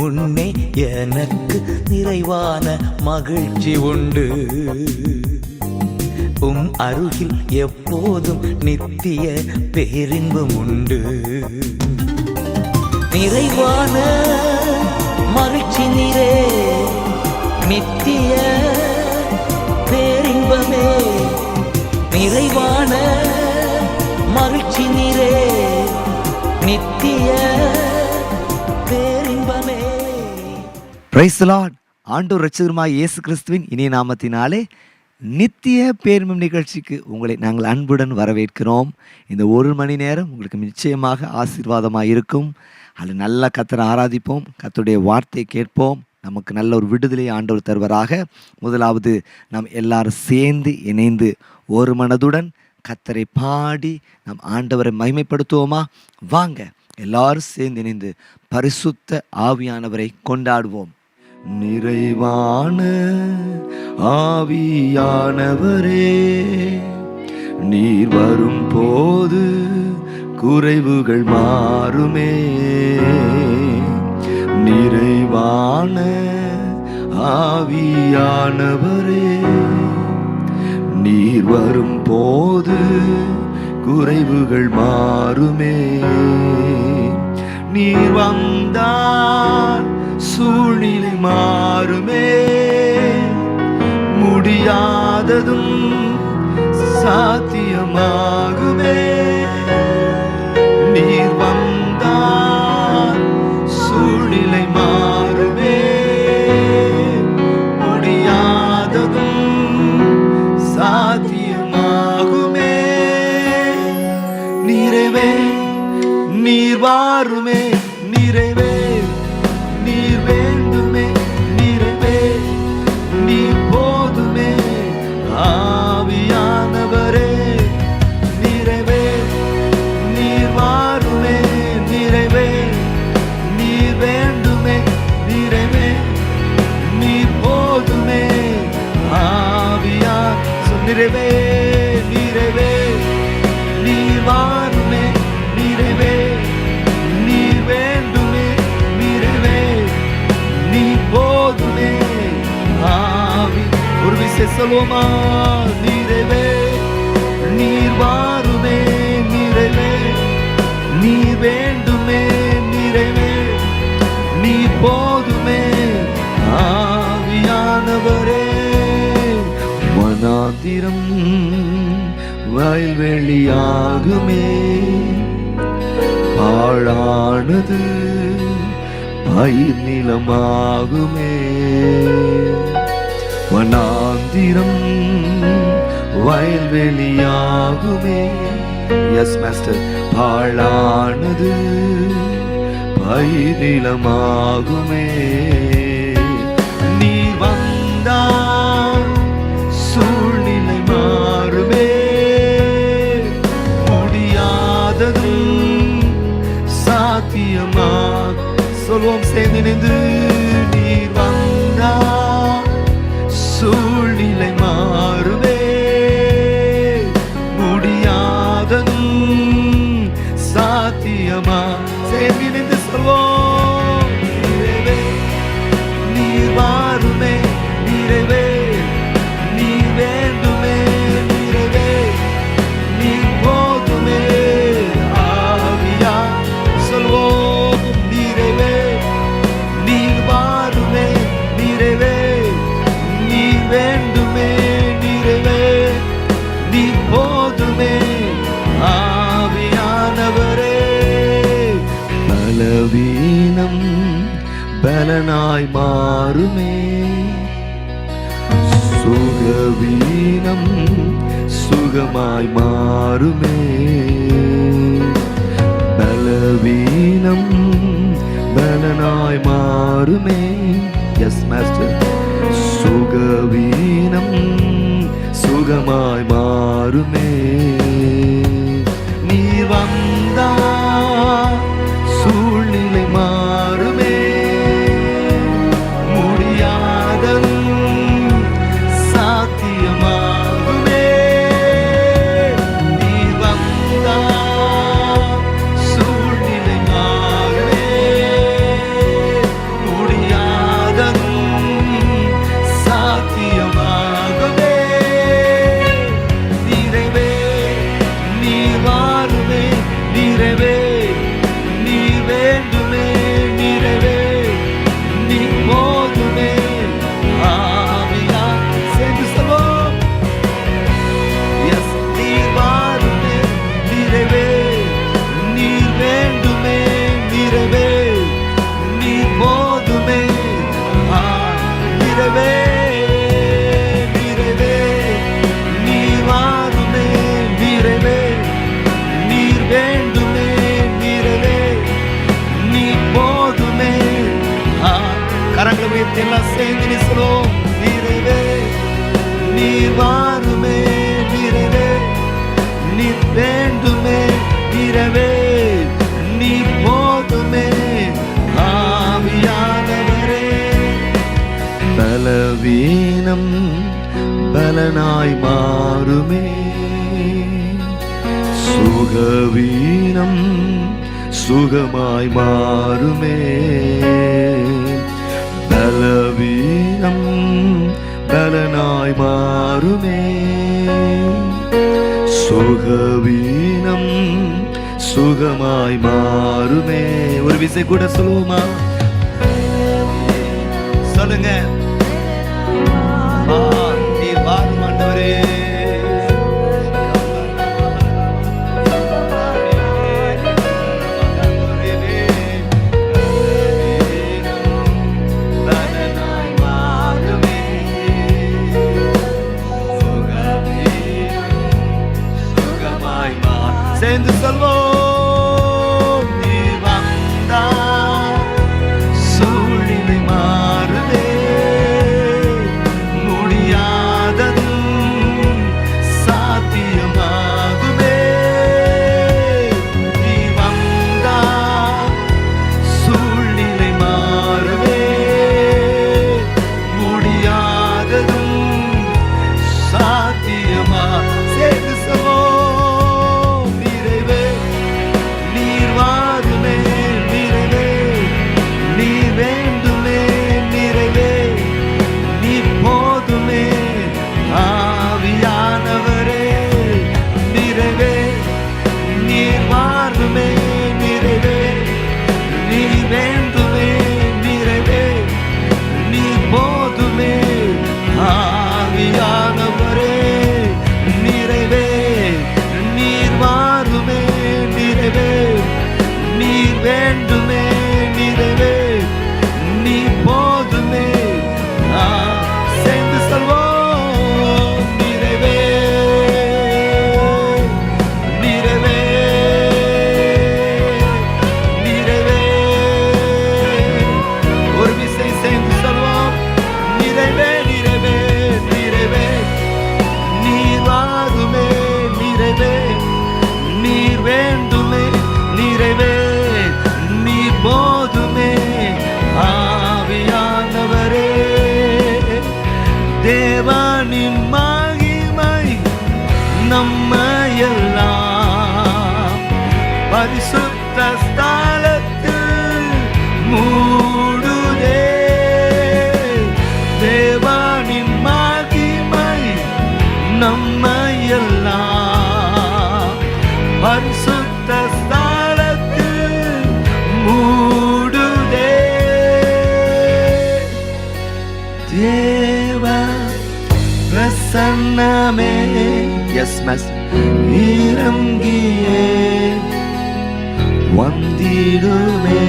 முன்னே எனக்கு நிறைவான மகிழ்ச்சி உண்டு. அருகில் எப்போதும் நித்திய பேரின்பம் உண்டு. நிறைவான மகிழ்ச்சி நீரே, நித்திய பேரின்பமே. நிறைவான மகிழ்ச்சி நீரே, நித்திய பேரின்பமே. Price the Lord. ஆண்டவர் இரட்சகருமாய் இயேசு கிறிஸ்துவின் இனிய நாமத்தினாலே நித்திய பேரின்பம் நிகழ்ச்சிக்கு உங்களை நாங்கள் அன்புடன் வரவேற்கிறோம். இந்த ஒரு மணி நேரம் உங்களுக்கு நிச்சயமாக ஆசீர்வாதமாக இருக்கும். அதில் நல்லா கர்த்தரை ஆராதிப்போம், கர்த்தருடைய வார்த்தையை கேட்போம். நமக்கு நல்ல ஒரு விடுதலையை ஆண்டவர் தருவராக. முதலாவது நாம் எல்லாரும் சேர்ந்து இணைந்து ஒரு மனதுடன் கர்த்தரை பாடி நம் ஆண்டவரை மகிமைப்படுத்துவோமா? வாங்க எல்லாரும் சேர்ந்து இணைந்து பரிசுத்த ஆவியானவரை கொண்டாடுவோம். நிறைவான ஆவியானவரே, நீர் வரும் போது குறைவுகள் மாறுமே. நிறைவான ஆவியானவரே, நீர் வரும் போது குறைவுகள் மாறுமே. நீர் வந்தால் சூழ்நிலை மாறுமே. முடியாததும் சாத்தியமாகுமே. நீர் வந்தால் சூழ்நிலை மாறுமே. முடியாததும் சாத்தியமாகுமே. நிறைவே நீர் வாருமே. நிறைவே நீர் வேண்டுமே. நிறைவே நீர் போதுமே. ஆவியானவரே, நிறைவே நீர் வாருமே. நிறைவே நீர் வேண்டுமே. நிறைவே நீர் போதுமே. ஆவியா நிறைவே நிறைவே நீர் வாருமே. நிறைவே நீர் வேண்டுமே. நிறைவே நீ போதுமே. ஆவி ஒரு விஷயம் சொல்லுவோமா? நிறைவே நீர் வாருமே. நிறைவே நீ வேண்டுமே. நிறைவே நீ போதுமே. ஆவியானவரே, வனாந்திரம் வயல்வெளியாகுமே. பாழானது பயிர் நிலமாகுமே. வனாந்திரம் வயல்வெளியாகுமே. Yes master. பாழானது பயிர் நிலமாகுமே. நீ வந்தால் சூழ்நிலை மாறுமே. முடியாததும் சாத்தியமாக சொல்வோம் சேர்ந்து நின்று. நீர் வந்தால் சூழ்நிலை மாறுமே. முடியாததும் சாத்தியமா சேர்ந்து நின்று சொல்வோம். நிறைவே நீர் வாருமே. நிறைவே நீ வேண்டுமே. நிறைவே நீ போதுமே. ஆவியா சொல்வோம். நிறைவே நீர் வாருமே. நிறைவே நீ வேண்டுமே. நிறைவே நீ போதுமே. ஆவியானவரே, பலவீனம் பலனாய் மாறுமே. சுகவீனம் சுகமாய் மாறுமே. பலவீனம் பலனாய் மாறுமே. Yes master. சுகவீனம் சுகமாய் மாறுமே. நீ வந்தா சூழ்நிலை மாறுமே. முடியாததும் சாத்தியமாகுமே. நீ வந்தா சூழ்நிலை மாறுமே. எல்லாம் சேர்ந்து நீ சொல்லுவோம். நிறைவே நீர் வாருமே, நிறைவே நீ வேண்டுமே, நிறைவே நீ போதுமே ஆவியானவரே. பலவீனம் பலனாய் மாறுமே, சுகவீனம் சுகமாய் மாறுமே. பலவீனம் பலனாய் மாறுமே, சுகவீனம் சுகமாய் மாறுமே. ஒரு விசை கூட சொல்லுவோமா? சொல்லுங்க. நீர் வாரும் ஆண்டவரே. சேர்ந்து சொல்வோம். நீ வந்தா சூழ்நிலை மாறுதே, முடியாததும் சாத்தியமாகுமே. நீ வந்தா சூழ்நிலை மாறுதே, முடியாததும் சாத்தியமா. சேர்ந்து சொல்வோம். தேவனின் மகிமை நம்மையெல்லாம் பரிசுத்த ஸ்தலத்தில் மூடுதே. தேவனின் மகிமை நம்மையெல்லாம் பரிசுத்த ஸ்தலத்தில் மூடுதே. தேவ பிரசன்னமே எஸ் மஸ் இறங்கியே வந்திடுமே.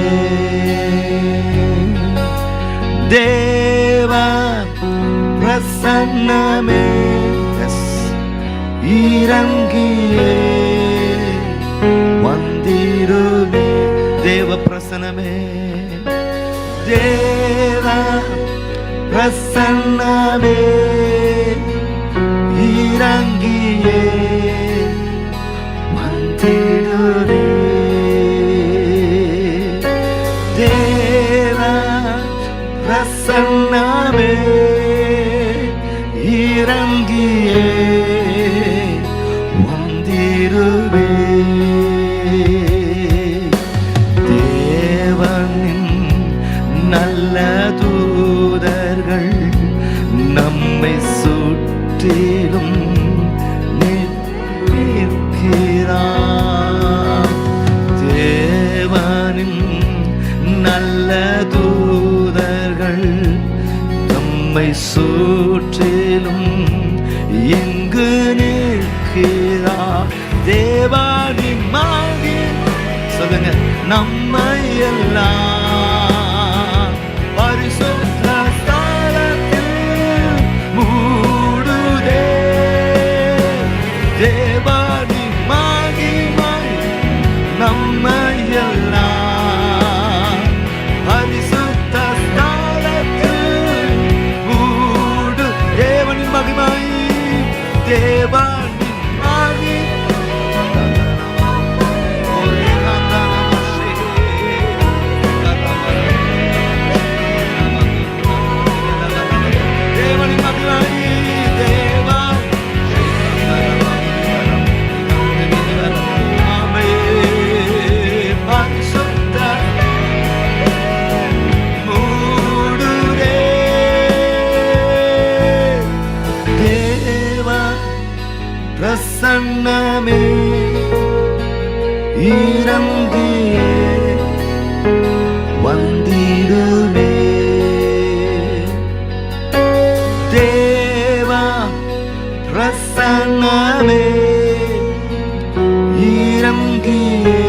தேவ பிரசன்னமே எஸ் இறங்கியே வந்திடுமே. தேவ பிரசன்னமே, தேவ பிரசன்னமே இறங்கியே வந்திடுமே. தேவ பிரசன்னமே இறங்கியே வந்திடுமே. தேவனின் நல்ல தூதர்கள் நம்மை சுற்றிலும் நிற்கிறார். தேவனின் நல்ல தூதர்கள் நம்மை சுற்றிலும் எங்கு நிற்கிறார். தேவனின் மகிமை சொல்லுங்க நம்மை எல்லாம் பரிசுத்த ஸ்தலத்தில் மூடுதே. தேவனின் மகிமை நம்மை எல்லாம் பரிசுத்த ஸ்தலத்தில் இறங்கியே வந்திடுமே. தேவா பிரசன்னமே இறங்கியே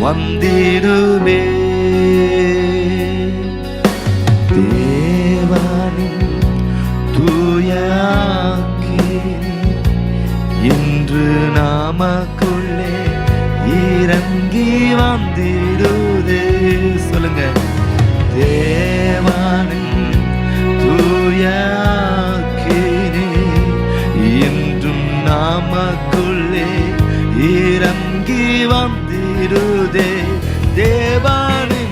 வந்திடுமே. தேவனின் தூய இன்று நாமக்குள்ளே இறங்கி வந்திடுதே. சொல்லுங்க. தேவனின் தூய இன்றும் நாமக்குள்ளே இறங்கி வந்திடுதே. தேவனின்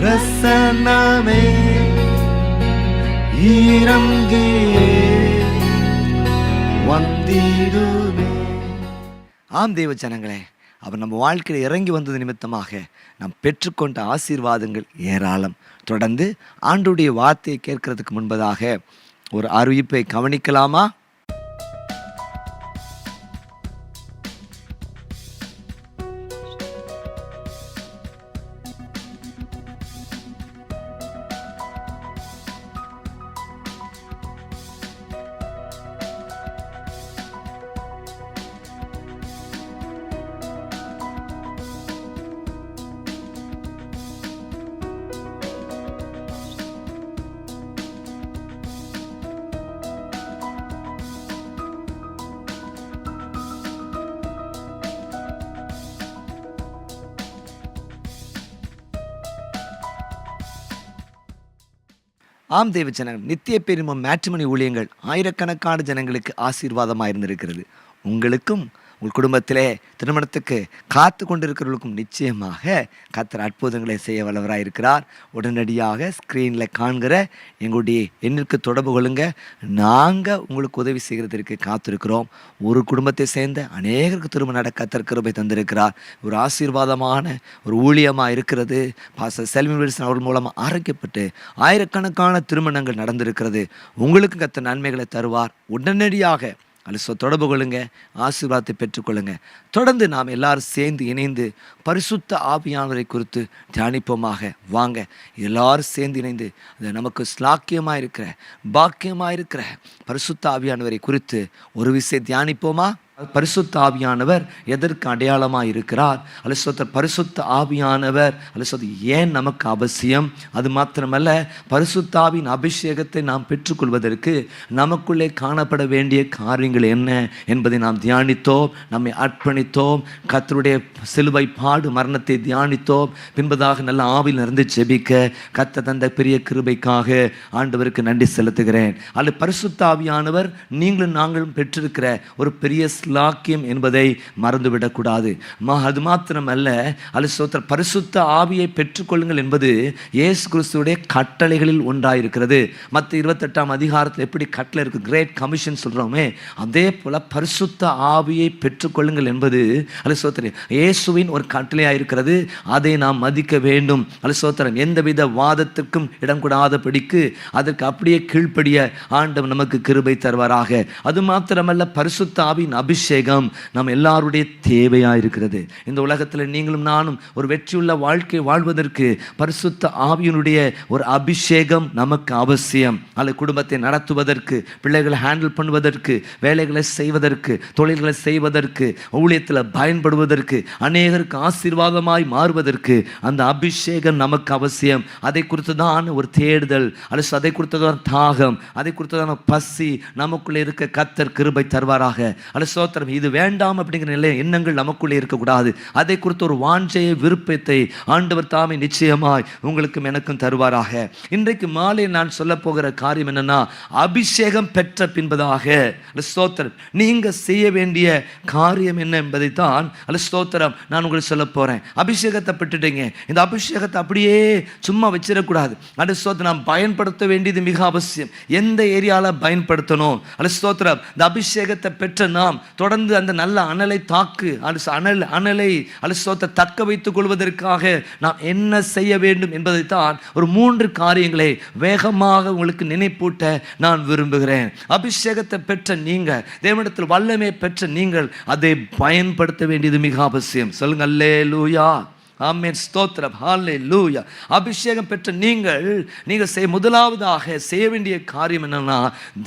பிரசன்னமே இறங்கியே வந்திடுமே. ஆம் தேவ ஜனங்களே, அவர் நம்ம வாழ்க்கையில் இறங்கி வந்தது நிமித்தமாக நாம் பெற்றுக்கொண்ட ஆசீர்வாதங்கள் ஏராளம். தொடர்ந்து ஆண்டுடைய வார்த்தையை கேட்கறதுக்கு முன்பதாக ஒரு அறிவிப்பை கவனிக்கலாமா? ஆம் தேவ ஜனங்கள், நித்திய பெருமம் மேட்ரிமோனி ஊழியங்கள் ஆயிரக்கணக்கான ஜனங்களுக்கு ஆசீர்வாதமாக இருந்திருக்கிறது. உங்களுக்கும் உங்கள் குடும்பத்திலே திருமணத்துக்கு காத்து கொண்டிருக்கிறவர்களுக்கும் நிச்சயமாக கர்த்தர் அற்புதங்களை செய்ய வல்லவராக இருக்கிறார். உடனடியாக ஸ்க்ரீனில் காண்கிற எங்களுடைய எண்ணிற்கு தொடர்பு கொள்ளுங்க. நாங்கள் உங்களுக்கு உதவி செய்கிறதற்கு காத்திருக்கிறோம். ஒரு குடும்பத்தை சேர்ந்த அநேகருக்கு திருமணம் நடக்க கர்த்தர் கிருபை தந்திருக்கிறார். ஒரு ஆசீர்வாதமான ஒரு ஊழியமாக இருக்கிறது. பாஸ்டர் செல்வி வில்சன் அவர்கள் மூலமாக ஆரோக்கியப்பட்டு ஆயிரக்கணக்கான திருமணங்கள் நடந்திருக்கிறது. உங்களுக்கு கர்த்தர் நன்மைகளை தருவார். உடனடியாக தொடர்பு கொள்ளுங்க, ஆசீர்வாதத்தை பெற்றுக்கொள்ளுங்க. தொடர்ந்து நாம் எல்லாரும் சேர்ந்து இணைந்து பரிசுத்த ஆவியானவரை குறித்து தியானிப்போமாக. வாங்க, எல்லாரும் சேர்ந்து இணைந்து அது நமக்கு ஸ்லாக்கியமாக இருக்கிற பாக்கியமாக இருக்கிற பரிசுத்த ஆவியானவரை குறித்து ஒரு விஷயம் தியானிப்போமா? பரிசுத்த ஆவியானவர் எதற்கு அடையாளமாக இருக்கிறார்? அல்லது பரிசுத்த ஆவியானவர் அல்லது ஏன் நமக்கு அவசியம்? அது மாத்திரமல்ல, பரிசுத்த ஆவியின் அபிஷேகத்தை நாம் பெற்றுக்கொள்வதற்கு நமக்குள்ளே காணப்பட வேண்டிய காரியங்கள் என்ன என்பதை நாம் தியானித்தோம். நம்மை அர்ப்பணித்தோம். கர்த்தருடைய சிலுவை பாடு மரணத்தை தியானித்தோம். பின்பதாக நல்ல ஆவியில் இருந்து ஜெபிக்க கர்த்தர் தந்த பெரிய கிருபைக்காக ஆண்டவருக்கு நன்றி செலுத்துகிறேன். அல்லது பரிசுத்த ஆவியானவர் நீங்களும் நாங்களும் பெற்றிருக்கிற ஒரு பெரிய லாக்கியம் என்பதை மறந்துவிடக்கூடாது. அது மாத்திரமல்ல, அல்லது பரிசுத்த ஆவியை பெற்றுக்கொள்ளுங்கள் என்பது இயேசு கிறிஸ்துவுடைய கட்டளைகளில் ஒன்றாயிருக்கிறது. மற்ற 28ஆம் அதிகாரத்தில் எப்படி கட்டளை இருக்கு, கிரேட் கமிஷன் சொல்றோமே, அதே போல பரிசுத்த ஆவியை பெற்றுக்கொள்ளுங்கள் என்பது அல்லது இயேசுவின் ஒரு கட்டளையாயிருக்கிறது. அதை நாம் மதிக்க வேண்டும். அல்லது எந்தவித வாதத்திற்கும் இடம் கூடாதபடிக்கு அதற்கு அப்படியே கீழ்ப்படிய ஆண்டவர் நமக்கு கிருபை தருவாராக. அது மாத்திரமல்ல, பரிசுத்த ஆவியின் அபிஷேகம் அபிஷேகம் நம்ம எல்லாருடைய தேவையாக இருக்கிறது. இந்த உலகத்தில் நீங்களும் நானும் ஒரு வெற்றியுள்ள வாழ்க்கை வாழ்வதற்கு பரிசுத்த ஆவியினுடைய ஒரு அபிஷேகம் நமக்கு அவசியம். அல்லது குடும்பத்தை நடத்துவதற்கு, பிள்ளைகளை ஹேண்டில் பண்ணுவதற்கு, வேலைகளை செய்வதற்கு, தொழில்களை செய்வதற்கு, ஊழியத்தில் பயன்படுவதற்கு, அநேகருக்கு ஆசீர்வாதமாய் மாறுவதற்கு அந்த அபிஷேகம் நமக்கு அவசியம். அதை குறித்து தான் ஒரு தேடுதல், அல்லது அதை குறித்து தான் தாகம், அதை குறித்து தான் பசி நமக்குள்ளே இருக்க கர்த்தர் கிருபை தருவாராக. அல்லது ஸ்தோத்திரம். இது வேண்டாம் அப்படிங்கிற நிலை எண்ணங்கள் நமக்குள்ளே இருக்கக்கூடாது. அதை குறித்து ஒரு வாஞ்சையை, விருப்பத்தை ஆண்டவர் தாமே நிச்சயமாய் உங்களுக்கும் எனக்கும் தருவாராக. இன்றைக்கு மாலை நான் சொல்ல போகிற காரியம் என்னன்னா, அபிஷேகம் பெற்ற பின்பதாக ஸ்தோத்திரம் நீங்க செய்ய வேண்டிய காரியம் என்ன என்பதை தான் ஸ்தோத்திரம் நான் உங்களுக்கு சொல்ல போறேன். அபிஷேகத்தை பெற்றுட்டீங்க, இந்த அபிஷேகத்தை அப்படியே சும்மா வச்சிடக்கூடாது. அது ஸ்தோத்திரம் நாம் பயன்படுத்த வேண்டியது மிக அவசியம். எந்த ஏரியாவில் பயன்படுத்தணும்? அது ஸ்தோத்திரம் இந்த அபிஷேகத்தை பெற்ற நாம் தொடர்ந்து அந்த நல்ல அனலை தாக்கு அனலை ஸ்தோத்திரம் தக்க வைத்துக் கொள்வதற்காக நாம் என்ன செய்ய வேண்டும் என்பதைத்தான் ஒரு 3 காரியங்களை வேகமாக உங்களுக்கு நினைப்பூட்ட நான் விரும்புகிறேன். அபிஷேகத்தை பெற்ற நீங்கள், தேவனிடத்தில் வல்லமை பெற்ற நீங்கள் அதை பயன்படுத்த வேண்டியது மிக அவசியம். சொல்லுங்க அல்லேலூயா, ஆமென், ஸ்தோத்திரம், ஹல்லேலூயா. அபிஷேகம் பெற்ற நீங்கள் முதலாவதாக செய்ய வேண்டிய காரியம் என்னன்னா,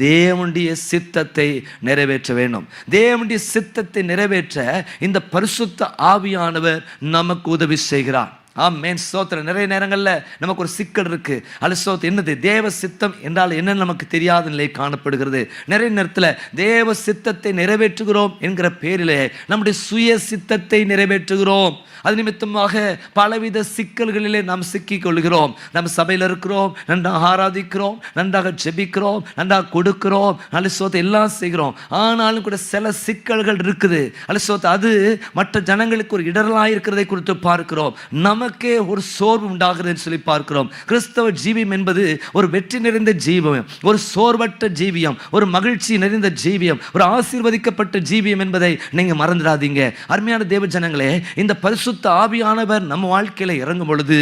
தேவனுடைய சித்தத்தை நிறைவேற்ற வேண்டும். தேவனுடைய சித்தத்தை நிறைவேற்ற இந்த பரிசுத்த ஆவியானவர் நமக்கு உதவி செய்கிறார். ஆமென், ஸ்தோத்திரம். நிறைய நேரங்களில் நமக்கு ஒரு சிக்கல் இருக்கு. ஸ்தோத்திரம் என்னது? தேவ சித்தம் என்றால் என்ன நமக்கு தெரியாத நிலை காணப்படுகிறது. நிறைய நேரத்தில் தேவ சித்தத்தை நிறைவேற்றுகிறோம் என்கிற பேரிலே நம்முடைய சுய சித்தத்தை நிறைவேற்றுகிறோம். அது நிமித்தமாக பலவித சிக்கல்களிலே நாம் சிக்கிக் கொள்கிறோம். நம்ம சபையில் இருக்கிறோம், நன்றாக ஆராதிக்கிறோம், நன்றாக ஜெபிக்கிறோம், நன்றாக கொடுக்கிறோம், ஸ்தோத்திரம் எல்லாம் செய்கிறோம். ஆனாலும் கூட சில சிக்கல்கள் இருக்குது. ஸ்தோத்திரம் அது மற்ற ஜனங்களுக்கு ஒரு இடரலாக இருக்கிறதை குறித்து பார்க்கிறோம். நமக்கே ஒரு சோர்வு உண்டாகிறதுன்னு சொல்லி பார்க்கிறோம். கிறிஸ்தவ ஜீவியம் என்பது ஒரு வெற்றி நிறைந்த ஜீவியம், ஒரு சோர்வற்ற ஜீவியம், ஒரு மகிழ்ச்சி நிறைந்த ஜீவியம், ஒரு ஆசீர்வதிக்கப்பட்ட ஜீவியம் என்பதை நீங்க மறந்துடாதீங்க. அருமையான தேவ ஜனங்களே, இந்த பரிசுத்த ஆவியானவர் நம்ம வாழ்க்கையில இறங்கும் பொழுது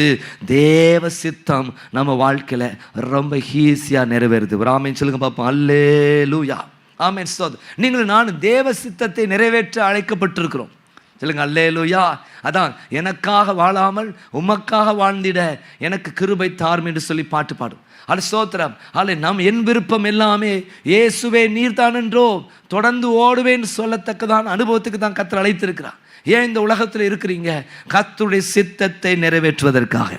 தேவ சித்தம் நம்ம வாழ்க்கையில ரொம்ப ஈஸியா நிறைவேறுது. ஒரு ஆமென் சொல்லுங்க பாப்போம். அல்லேலூயா, ஆமென். நீங்களும் நானும் தேவ சித்தத்தை நிறைவேற்ற அழைக்கப்பட்டிருக்கிறோம். சொல்லுங்க அல்லேலூயா. அதான் எனக்காக வாழாமல் உமக்காக வாழ்ந்திட எனக்கு கிருபை தாரும் என்று சொல்லி பாட்டு பாடும். அது ஸ்தோத்திரம். நம் என் விருப்பம் எல்லாமே இயேசுவே நீர்தான் என்றோ தொடர்ந்து ஓடுவேன் சொல்லத்தக்கதான் அனுபவத்துக்கு தான் கர்த்தர் அழைத்திருக்கிறார். ஏன் இந்த உலகத்தில் இருக்கிறீங்க? கர்த்தருடைய சித்தத்தை நிறைவேற்றுவதற்காக.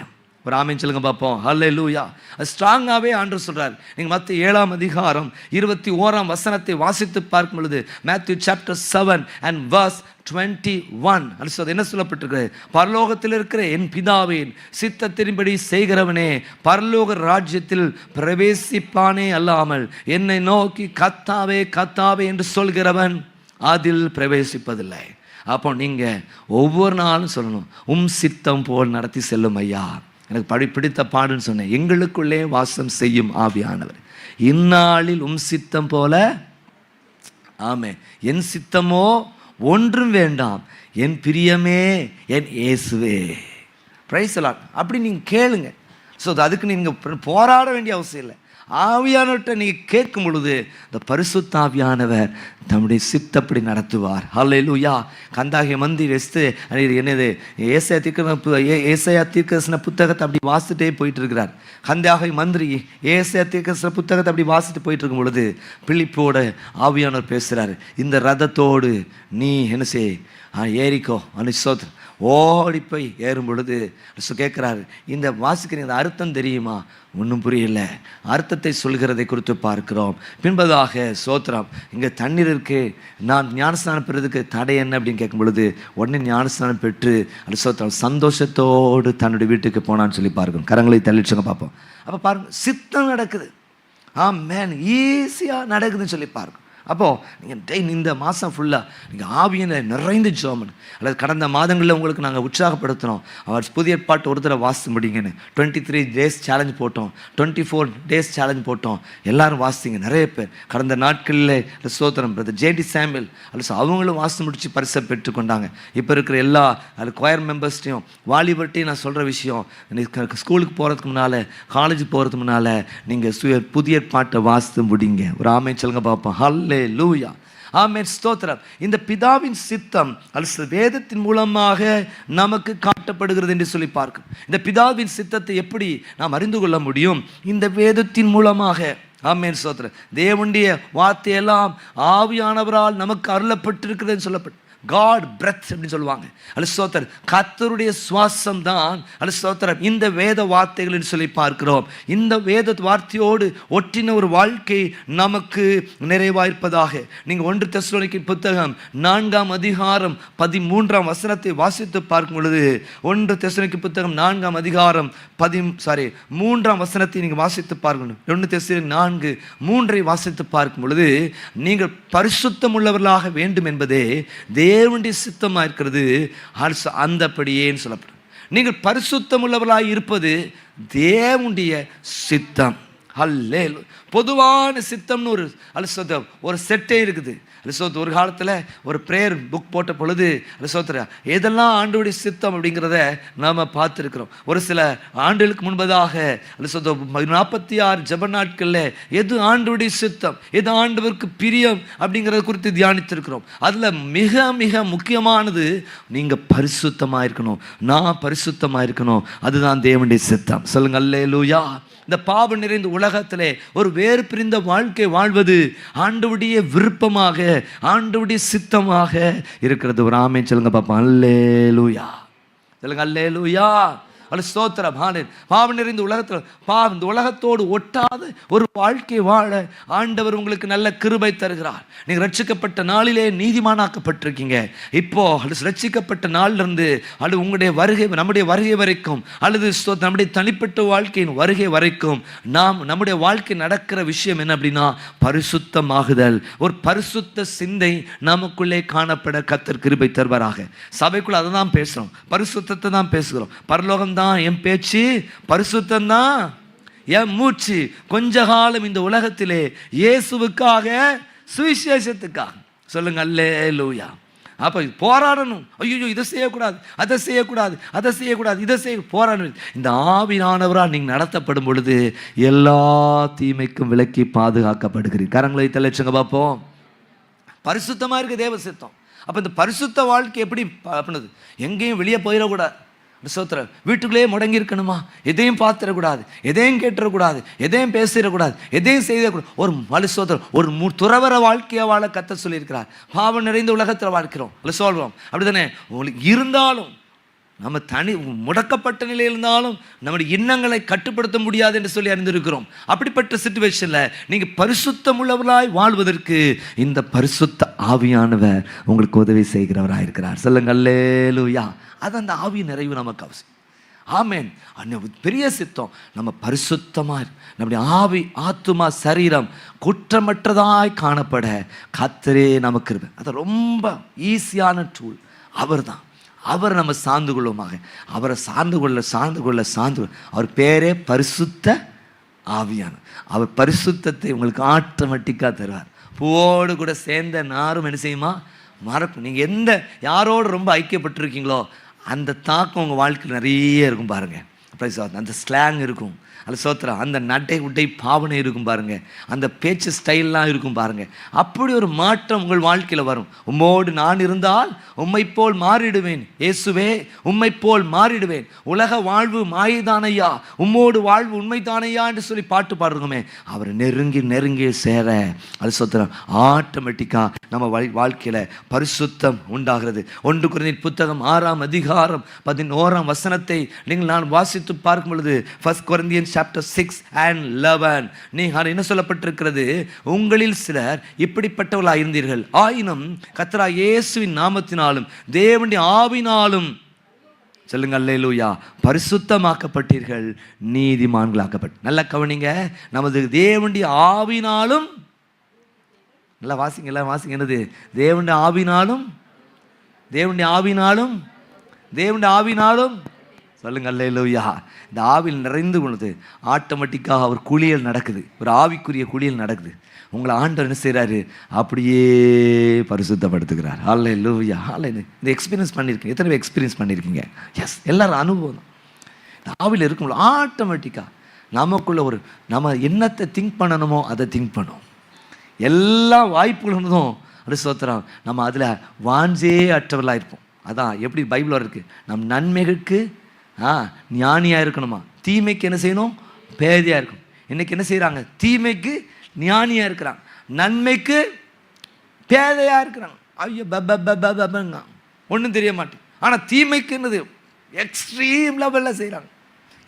ஒரு ஆமென் சொல்லுங்க பார்ப்போம். ஹல்லேலூயா. ஸ்ட்ராங்காகவே ஆண்டவர் சொல்றார். நீங்கள் மத்திய 7ஆம் அதிகாரம் 21ஆம் வசனத்தை வாசித்து பார்க்கும் பொழுது, Matthew chapter 7 and verse 21 அது என்ன சொல்லப்பட்டிருக்கிறது? பரலோகத்தில் இருக்கிற என் பிதாவின் சித்தத்தின்படி செய்கிறவனே பரலோக ராஜ்யத்தில் பிரவேசிப்பானே அல்லாமல் என்னை நோக்கி கர்த்தாவே கர்த்தாவே என்று சொல்கிறவன் அதில் பிரவேசிப்பதில்லை. அப்போ நீங்க ஒவ்வொரு நாளும் சொல்லணும், உம் சித்தம் போல் நடத்தி செல்லும் ஐயா. எனக்கு பிடித்த பாடுன்னு சொன்னேன், எங்களுக்குள்ளே வாசம் செய்யும் ஆவியானவர் இந்நாளில் உம் சித்தம் போல. ஆமே, என் சித்தமோ ஒன்றும் வேண்டாம், என் பிரியமே என் இயேசுவே. Price the Lord. அப்படி நீங்கள் கேளுங்க. ஸோ அதுக்கு நீங்கள் போராட வேண்டிய அவசியம் இல்லை. ஆவியானவர்கிட்ட நீங்கள் கேட்கும் பொழுது இந்த பரிசுத்த ஆவியானவர் நம்முடைய சித்தப்படி நடத்துவார். ஹல்லேலூயா. கந்தாகிய மந்தி வெஸ்து என்னது ஏசாயா தீர்க்கதரிசன புத்தகத்தை அப்படி வாசிட்டே போயிட்டு இருக்கிறார். கந்தாகிய மந்திரி ஏசாயா தீர்க்கதரிசன புத்தகத்தை அப்படி வாசிட்டு போயிட்டு இருக்கும் பொழுது பிலிப்போட ஆவியானவர் பேசுகிறார். இந்த ரதத்தோடு நீ என்ன செய், ஏறிக்கோ அனுசோத் ஓடி போய் ஏறும் பொழுது கேட்குறாரு, இந்த வாசிக்கிற இந்த அர்த்தம் தெரியுமா? ஒன்றும் புரியல. அர்த்தத்தை சொல்கிறதை குறித்து பார்க்கிறோம். பின்பதாக சோத்திரம் இங்கே தண்ணீர் இருக்கு, நான் ஞானஸ்நானம் பெறுறதுக்கு தடை என்ன அப்படின்னு கேட்கும் பொழுது உடனே ஞானஸ்நானம் பெற்று அது சோத்திரம் சந்தோஷத்தோடு தன்னுடைய வீட்டுக்கு போனான்னு சொல்லி பார்க்கணும். கரங்களை தள்ளிடுச்சுங்க பார்ப்போம். அப்போ பாருங்க, சித்தம் நடக்குது. ஆமென், ஈஸியாக நடக்குதுன்னு சொல்லி பாருங்க. அப்போது நீங்கள் இந்த மாதம் ஃபுல்லாக நீங்கள் ஆவியில் நிறைந்து ஜோமன் அல்லது கடந்த மாதங்களில் உங்களுக்கு நாங்கள் உற்சாகப்படுத்தினோம். அவர் புதிய பாட்டு ஒரு தடவை வாசித்து முடிங்கன்னு 23 days சேலஞ்ச் போட்டோம், 24 days சேலஞ்ச் போட்டோம். எல்லோரும் வாசிங்க. நிறைய பேர் கடந்த நாட்களில் ஸ்தோத்திரம் பிரதர் ஜேடி சாமுவேல் அல்லது அவங்களும் வாசித்து முடித்து பரிசை பெற்றுக்கொண்டாங்க. இப்போ இருக்கிற எல்லா அது கொயர் மெம்பர்ஸ்டையும் வாலிபர்ட்டையும் நான் சொல்கிற விஷயம், ஸ்கூலுக்கு போகிறதுக்கு முன்னால் காலேஜ் போகிறதுக்கு முன்னால் நீங்கள் புதிய பாட்டை வாசித்து முடிங்க. ஒரு ஆமென் சொல்லுங்க பார்ப்போம். ஹல்லேலூயா. ஆமென், ஸ்தோத்திரம். இந்த பிதாவின் சித்தம் அல்லது வேதத்தின் மூலமாக நமக்கு காட்டப்படுகிறது என்று சொல்லி பார்க்கும். இந்த பிதாவின் சித்தத்தை எப்படி நாம் அறிந்து கொள்ள முடியும்? இந்த வேதத்தின் மூலமாக. ஆமென், ஸ்தோத்திரம். தேவனுடைய வார்த்தையெல்லாம் ஆவியானவரால் நமக்கு அருளப்பட்டிருக்கிறதுன்னு சொல்லப்பட்டு காட் பிரெத் அப்படின்னு சொல்லுவாங்க. ஸ்தோத்திரம். கர்த்தருடைய சுவாசம் தான் ஸ்தோத்திரம் இந்த வேத வார்த்தைகள் சொல்லி பார்க்கிறோம். இந்த வேத வார்த்தையோடு ஒட்டின ஒரு வாழ்க்கை நமக்கு நிறைவாயிருப்பதாக. நீங்கள் 1 தெசலோனிக்கே புத்தகம் 4ஆம் அதிகாரம் 13ஆம் வசனத்தை வாசித்து பார்க்கும் பொழுது, 1 தெசலோனிக்கே புத்தகம் 4ஆம் அதிகாரம் 3ஆம் வசனத்தை நீங்கள் வாசித்து பார்க்கணும். 1 தெசலோனிக்கே 4:3 வாசித்து பார்க்கும் பொழுது, நீங்கள் பரிசுத்தம் உள்ளவர்களாக வேண்டும் என்பதே தேவனுடைய சித்தமாக இருக்கிறது. அந்தபடியேன்னு சொல்லப்படும். நீங்கள் பரிசுத்தம் உள்ளவர்களாக இருப்பது தேவனுடைய சித்தம். அல்லேலூயா. பொதுவான சித்தம்னு ஒரு செட்டே இருக்குது. ஒரு காலத்தில் ஒரு ப்ரேயர் புக் போட்ட பொழுது எதெல்லாம் ஆண்டவருடைய சித்தம் அப்படிங்கிறத நாம் பார்த்துருக்கிறோம். ஒரு சில ஆண்டுகளுக்கு முன்பதாக 46 ஜெப நாட்களில் எது ஆண்டவருடைய சித்தம், எது ஆண்டவருக்கு பிரியம் அப்படிங்கிறத குறித்து தியானித்திருக்கிறோம். அதில் மிக மிக முக்கியமானது நீங்கள் பரிசுத்தமாக இருக்கணும், நான் பரிசுத்தமாக இருக்கணும். அதுதான் தேவனுடைய சித்தம். சொல்லுங்க அல்லேலூயா. இந்த பாவம் நிறைந்த உலகத்திலே ஒரு வேறு பிரிந்த வாழ்க்கை வாழ்வது ஆண்டவருடைய விருப்பமாக, ஆண்டவருடைய சித்தமாக இருக்கிறது. ஒரு ஆமென் சொல்லுங்க பாப்பா. அல்லேலூயா. சொல்லுங்க அல்லேலூயா. ஸ்தோத்திரம். பாவம் நிறைந்த உலகத்தில் இந்த உலகத்தோடு ஒட்டாத ஒரு வாழ்க்கை வாழ ஆண்டவர் உங்களுக்கு நல்ல கிருபை தருகிறார். நீங்கள் ரட்சிக்கப்பட்ட நாளிலே நீதிமானாக்கப்பட்டிருக்கீங்க. இப்போ ரட்சிக்கப்பட்ட நாளிலிருந்து உங்களுடைய வருகை, நம்முடைய வருகை வரைக்கும், அல்லது நம்முடைய தனிப்பட்ட வாழ்க்கையின் வருகை வரைக்கும் நம்முடைய வாழ்க்கை நடக்கிற விஷயம் என்ன அப்படின்னா பரிசுத்தமாகுதல். ஒரு பரிசுத்த சிந்தை நமக்குள்ளே காணப்பட கர்த்தர் கிருபை தருவாராக. சபைக்குள்ள அதை தான் பேசுகிறோம், பரிசுத்தத்தை தான் பேசுகிறோம். பரலோகம் என் பேச்சு, பரிசுத்தம் தான் என் மூச்சு. கொஞ்ச காலம் இந்த உலகத்திலே இயேசுவுக்காக, சுவிசேஷத்துக்காக. சொல்லுங்க அல்லேலூயா. அப்ப போராடணும். ஐயோ இதை செய்யக்கூடாது, அதை செய்யக்கூடாது, அதை செய்யக்கூடாது, இதை செய்ய போராடணும். இந்த ஆவியானவரால் நீங்கள் நடத்தப்படும் பொழுது எல்லா தீமைக்கும் விலக்கி பாதுகாக்கப்படுகிறீர்கள். கரங்களை தலைச்சுங்க பார்ப்போம். பரிசுத்தமா இருக்கு தேவ சித்தம். அப்ப இந்த பரிசுத்த வாழ்க்கை எப்படி பண்ணுது? எங்கேயும் வெளியே போயிடக்கூடாது. வீட்டுக்குள்ளேயே முடங்கி இருக்கணுமா? எதையும் பார்த்துடக்கூடாது, எதையும் கேட்டுறக்கூடாது, எதையும் பேசிடக்கூடாது, எதையும் செய்யக்கூடாது. ஒரு ஒரு துறவர வாழ்க்கையை வாழ கர்த்தர் சொல்லியிருக்கிறார். பாவம் நிறைந்த உலகத்தில் வாழ்க்கிறோம் சொல்கிறோம், அப்படித்தானே? உங்களுக்கு இருந்தாலும் நம்ம முடக்கப்பட்ட நிலையில் இருந்தாலும் நம்முடைய எண்ணங்களை கட்டுப்படுத்த முடியாது என்று சொல்லி அறிந்திருக்கிறோம். அப்படிப்பட்ட சிச்சுவேஷனில் நீங்கள் பரிசுத்தம் உள்ளவர்களாய் வாழ்வதற்கு இந்த பரிசுத்த ஆவியானவர் உங்களுக்கு உதவி செய்கிறவராக இருக்கிறார். சொல்லுங்க அல்லேலூயா. அது அந்த ஆவி நிறைவு நமக்கு அவசியம். ஆமேன். பெரிய சித்தம் நம்ம பரிசுத்தமாக, நம்முடைய ஆவி, ஆத்துமா, சரீரம் குற்றமற்றதாய் காணப்பட கர்த்தரே நமக்கு இருப்பேன். அது ரொம்ப ஈஸியான டூல். அவர் தான். அவர் நம்ம சார்ந்து கொள்வோமாக. அவரை சார்ந்து கொள்ள அவர் பேரே பரிசுத்த ஆவியான. அவர் பரிசுத்தத்தை உங்களுக்கு ஆட்டோமேட்டிக்காக தருவார். பூவோடு கூட சேர்ந்த நாரும் என்ன செய்யுமா? மறக்கும். நீங்கள் யாரோடு ரொம்ப ஐக்கியப்பட்டிருக்கீங்களோ அந்த தாக்கம் உங்கள் வாழ்க்கையில் நிறைய இருக்கும் பாருங்கள். அந்த ஸ்லாங் இருக்கும், அது சோத்திரம். அந்த நடை உடை பாவனை இருக்கும் பாருங்க, அந்த பேச்சு ஸ்டைல்லாம் இருக்கும் பாருங்க. அப்படி ஒரு மாற்றம் உங்கள் வாழ்க்கையில் வரும். உம்மோடு நான் இருந்தால் உம்மை போல் மாறிடுவேன், இயேசுவே உம்மை போல் மாறிடுவேன். உலக வாழ்வு மாயைதானையா, உம்மோடு வாழ்வு உண்மைதானையா என்று சொல்லி பாட்டு பாடுறோமே. அவர் நெருங்கி சேர அது சோத்திரம் ஆட்டோமேட்டிக்காக நம்ம வாழ்க்கையில் பரிசுத்தம் உண்டாகிறது. 1 கொரிந்தியர் புத்தகம் 6ஆம் அதிகாரம் 11ஆம் வசனத்தை நான் வாசித்து பார்க்கும் பொழுது, 1 கொரிந்தியன்ஸ் chapter 6 and 11 நீங்கள் என்ன சொல்லப்பட்டிருக்கிறது? உங்களில் சிலர் இப்படிப்பட்டவர்களாக இருந்தீர்கள், ஆயினும் கர்த்தராகிய இயேசுவின் நாமத்தினாலும் தேவனுடைய ஆவினாலும், சொல்லுங்க அல்லேலூயா, பரிசுத்தமாக்கப்பட்டீர்கள், நீதிமான்களாக்கப்பட்ட. நல்ல கவனிங்க, நமது தேவனுடைய ஆவினாலும், நல்லா வாசிங்க, எல்லாம் வாசிங்க. என்னது? தேவனுடைய ஆவினாலும், தேவனுடைய ஆவினாலும், தேவனுடைய ஆவினாலும். சொல்லுங்க அல்லேலூயா. இந்த ஆவியில் நிறைந்து கொள்ளுது ஆட்டோமேட்டிக்காக ஒரு குளியல் நடக்குது, ஒரு ஆவிக்குரிய குளியல் நடக்குது. உங்களை ஆண்டவர் என்ன செய்கிறாரு? அப்படியே பரிசுத்தப்படுத்துகிறார். அல்லேலூயா. இந்த எக்ஸ்பீரியன்ஸ் பண்ணியிருக்கீங்க. எத்தனை பேர் எக்ஸ்பீரியன்ஸ் பண்ணியிருக்கீங்க? எஸ், எல்லாரும் அனுபவம். இந்த ஆவியில் இருக்கும்போது ஆட்டோமேட்டிக்காக நமக்குள்ள நம்ம என்னத்தை திங்க் பண்ணணுமோ அதை திங்க் பண்ணும். எல்லா வாய்ப்புகளும் அப்படி ஸ்தோத்திரம். நம்ம அதில் வாஞ்சே அற்றவர்களாக இருப்போம். அதான் எப்படி பைபிள் இருக்குது, நம் நன்மைகளுக்கு ஞானியாக இருக்கணுமா, தீமைக்கு என்ன செய்யணும், பேதியாக இருக்கணும். இன்னைக்கு என்ன செய்கிறாங்க, தீமைக்கு ஞானியாக இருக்கிறாங்க, நன்மைக்கு பேதையாக இருக்கிறாங்க. ஐயோ பங்க ஒன்றும் தெரிய மாட்டேன். ஆனால் தீமைக்கு என்னது எக்ஸ்ட்ரீம் லெவலில் செய்கிறாங்க.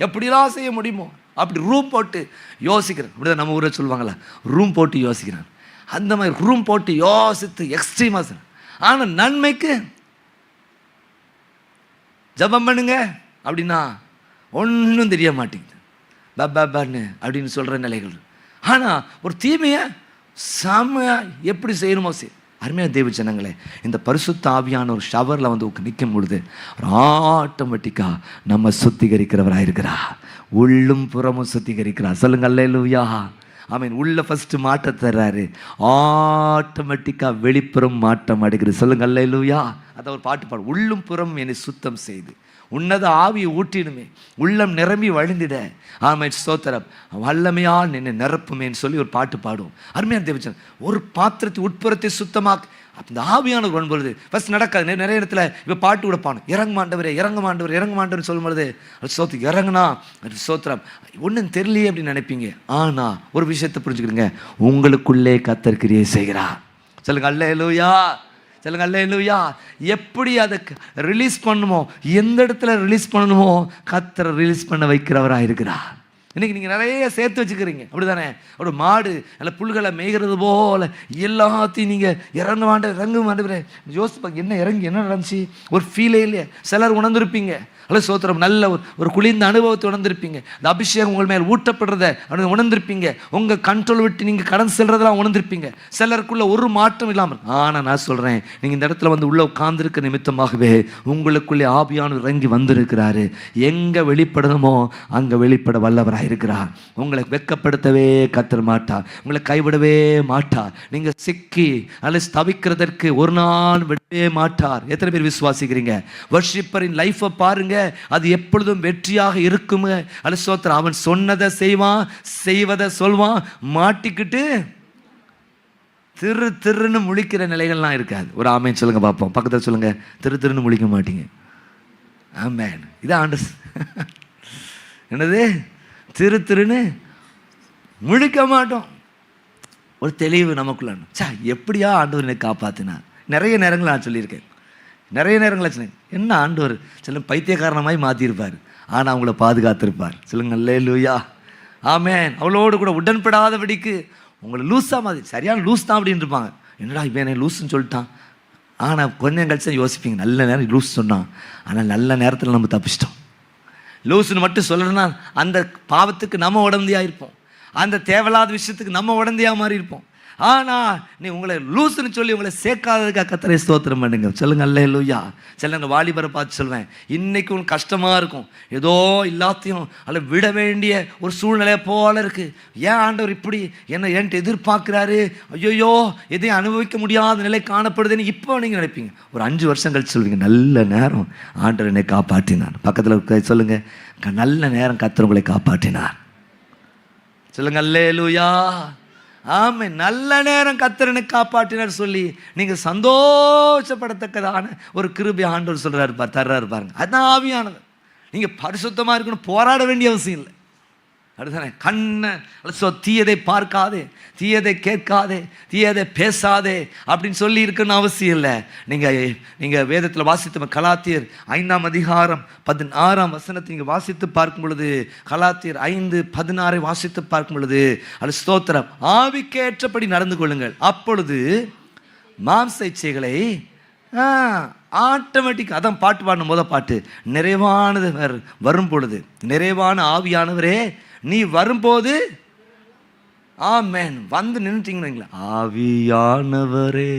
எப்படிலாம் செய்ய முடியுமோ அப்படி ரூம் போட்டு யோசிக்கிறேன். இப்படிதான் நம்ம ஊரை சொல்லுவாங்களா, ரூம் போட்டு யோசிக்கிறாங்க. அந்த மாதிரி ரூம் போட்டு யோசித்து எக்ஸ்ட்ரீமாக செய்கிறாங்க. ஆனால் நன்மைக்கு ஜபம் பண்ணுங்க அப்படின்னா ஒன்றும் தெரிய மாட்டேங்குது, பப்பான்னு அப்படின்னு சொல்கிற நிலைகள். ஆனால் ஒரு தீமையை செம்மையா எப்படி செய்யணுமோ சரி. அருமையாக தேவ ஜனங்களே, இந்த பரிசுத்த ஆவியான ஒரு ஷவரில் வந்து நிற்கும் பொழுது ஆட்டோமேட்டிக்காக நம்ம சுத்திகரிக்கிறவராக இருக்கிறா, உள்ளும் புறமும் சுத்திகரிக்கிறா. சொல்லுங்க அல்லேலூயா, ஆமீன். உள்ள ஃபஸ்ட்டு மாற்றம் தர்றாரு, ஆட்டோமேட்டிக்காக வெளிப்புறம் மாற்றம் அடைகிறது. சொல்லுங்க அல்லேலூயா. அதை ஒரு பாட்டு பாடு, உள்ளும் புறமும் என்னை சுத்தம் செய்து உன்னத ஆவியை ஊட்டிடுமே, உள்ளம் நிரம்பி வழிந்திட ஆமென் ஸ்தோத்திரம், வல்லமையால் நின்று நிரப்புமேன்னு சொல்லி ஒரு பாட்டு பாடுவோம். அருமையான தேவச்சன், ஒரு பாத்திரத்தை உட்புறத்தை சுத்தமாக அந்த ஆவியானவர் வரும்பொழுது ஃபஸ்ட் நடக்காது. நிறைய இடத்துல இப்போ பாட்டு கூட பாடும், இறங்க மாண்டவரே இறங்க மாண்டவர் இறங்க மாண்டவர் சொல்லும் பொழுது சோத்து இறங்குனா சோத்திரம் ஒன்றும் தெரியலையே அப்படின்னு நினைப்பீங்க. ஆனால் ஒரு விஷயத்தை புரிஞ்சுக்கிடுங்க, உங்களுக்குள்ளே கர்த்தர் கிரியை செய்கிறார். சொல்லுங்க அல்லேலூயா, சொல்லுங்க அல்லேலூயா. எப்படி அதை ரிலீஸ் பண்ணணுமோ, எந்த இடத்துல ரிலீஸ் பண்ணணுமோ கர்த்தரை ரிலீஸ் பண்ண வைக்கிறவராக இருக்கிறார். இன்றைக்கி நீங்கள் நிறைய சேர்த்து வச்சுக்கிறீங்க, அப்படி தானே. ஒரு மாடு நல்ல புல்களை மேய்கிறது போல் எல்லாத்தையும் நீங்கள் இறங்க மாட்டேன் யோசிப்பாங்க, என்ன இறங்கி என்ன நடந்துச்சு ஒரு ஃபீலே இல்லையே. சிலர் உணர்ந்திருப்பீங்க, அல்ல சோத்திரம், நல்ல ஒரு குளிர்ந்த அனுபவத்தை உணர்ந்திருப்பீங்க. இந்த அபிஷேகம் உங்கள் மேல் ஊட்டப்படுறத உணர்ந்திருப்பீங்க. உங்கள் கண்ட்ரோல் விட்டு நீங்கள் கடந்து செல்றதெல்லாம் உணர்ந்திருப்பீங்க. சிலருக்குள்ள ஒரு மாற்றம் இல்லாமல். ஆனால் நான் சொல்கிறேன், நீங்கள் இந்த இடத்துல வந்து உள்ளே உட்கார்ந்துருக்க நிமித்தமாகவே உங்களுக்குள்ளே ஆவியானவர் இறங்கி வந்திருக்கிறாரு. எங்கே வெளிப்படணுமோ அங்கே வெளிப்பட வல்லவராக இருக்கிறார். உங்களை வெட்கப்படுத்தவே கர்த்தர் மாட்டார், உங்களை கைவிடவே மாட்டார். நீங்கள் சிக்கி அல்லது தவிக்கிறதற்கு ஒரு நாள் விடவே மாட்டார். எத்தனை பேர் விசுவாசிக்கிறீங்க? வர்ஷிப்பரின் லைஃப்பை பாருங்க, அது எப்பொழுதும் வெற்றியாக இருக்கும். அல்ல சோத்திரம், அவன் சொன்னதை செய்வான், செய்வதை சொல்வான், மாட்டிக்கிட்டு திருன்னு முழிக்கிற நிலைகள்லாம் இருக்காது. ஒரு ஆமேன் சொல்லுங்க பார்ப்போம், பக்கத்தில் சொல்லுங்க, திருன்னு முழிக்க மாட்டீங்க. ஆமேன். இதான் ஆண்டஸ் என்னது, திருன்னு முழிக்க மாட்டோம். ஒரு தெளிவு நமக்குள்ள, எப்படியா ஆண்டவர் என்னை காப்பாத்தினார். நிறைய நேரங்கள் நான் சொல்லியிருக்கேன், நிறைய நேரங்களில் சொன்னேன், என்ன ஆண்டவர் சில பைத்தியக்காரணமாய் மாற்றிருப்பார், ஆனால் அவங்கள பாதுகாத்திருப்பார். சொல்லுங்க அல்லேலூயா, ஆமேன். அவளோடு கூட உடன்படாதபடிக்கு உங்களை லூஸாக மாதிரி, சரியான லூஸ் தான் அப்படின்னு இருப்பாங்க. என்னடா இப்போ என்ன லூஸ்ன்னு சொல்லிட்டான். ஆனால் கொஞ்சம் கழிச்சு யோசிப்பீங்க, நல்ல நேரம் லூஸ் சொன்னான், ஆனால் நல்ல நேரத்தில் நம்ம தப்பிச்சிட்டோம். லூஸ்ன்னு மட்டும் சொல்லணும்னா அந்த பாவத்துக்கு நம்ம உடந்தையாக இருப்போம், அந்த தேவையில்லாத விஷயத்துக்கு நம்ம உடந்தையாக மாறி இருப்போம். ஆனால் நீ உங்களை லூசுன்னு சொல்லி உங்களை சேர்க்காததுக்காக கர்த்தரை ஸ்தோத்திரம் பண்ணுங்க. சொல்லுங்க அல்லேலூயா. சில வாலிபரை பார்த்து சொல்வேன், இன்னைக்கு உங்களுக்கு கஷ்டமாக இருக்கும், ஏதோ எல்லாத்தையும் அல்ல விட வேண்டிய ஒரு சூழ்நிலை போல இருக்குது. ஏன் ஆண்டவர் இப்படி என்ன என்கிட்ட எதிர்பார்க்குறாரு, ஐயோ எதையும் அனுபவிக்க முடியாத நிலை காணப்படுதுன்னு இப்போ நீங்கள் நினைப்பீங்க. ஒரு 5 வருஷம் கழிச்சு சொல்வீங்க, நல்ல நேரம் ஆண்டவர் என்னை காப்பாற்றினார். பக்கத்தில் சொல்லுங்க, நல்ல நேரம் கர்த்தர் உங்களை காப்பாற்றினார். சொல்லுங்க அல்லேலூயா, ஆமே. நல்ல நேரம் கர்த்தரனை காப்பாற்றினார் சொல்லி நீங்கள் சந்தோஷப்படத்தக்கதான ஒரு கிருபை ஆண்டவர் சொல்கிறாரு தர்றாரு பாருங்க. அதுதான் ஆவியானது. நீங்கள் பரிசுத்தமாக இருக்கணும், போராட வேண்டிய அவசியம் இல்லை. அதுதானே. கண்ணை தீயதை பார்க்காதே, தீயதை கேட்காதே, தீயதை பேசாதே அப்படின்னு சொல்லி இருக்குன்னு அவசியம் இல்லை. நீங்கள் வேதத்தில் வாசித்த கலாத்தியர் 5ஆம் அதிகாரம் 16ஆம் வசனத்தை நீங்கள் வாசித்து பார்க்கும் பொழுது, கலாத்தியர் 5:16 வாசித்து பார்க்கும் பொழுது, அது ஸ்தோத்திரம், ஆவிக்கேற்றபடி நடந்து கொள்ளுங்கள், அப்பொழுது மாம்ச இச்சைகளை ஆட்டோமேட்டிக். அதான் பாட்டு பாடணும், முத பாட்டு, நிறைவானது வரும் பொழுது, நிறைவான ஆவியானவரே நீ வரும்போது, ஆமென், வந்து நின்றுட்டீங்களா, ஆவியானவரே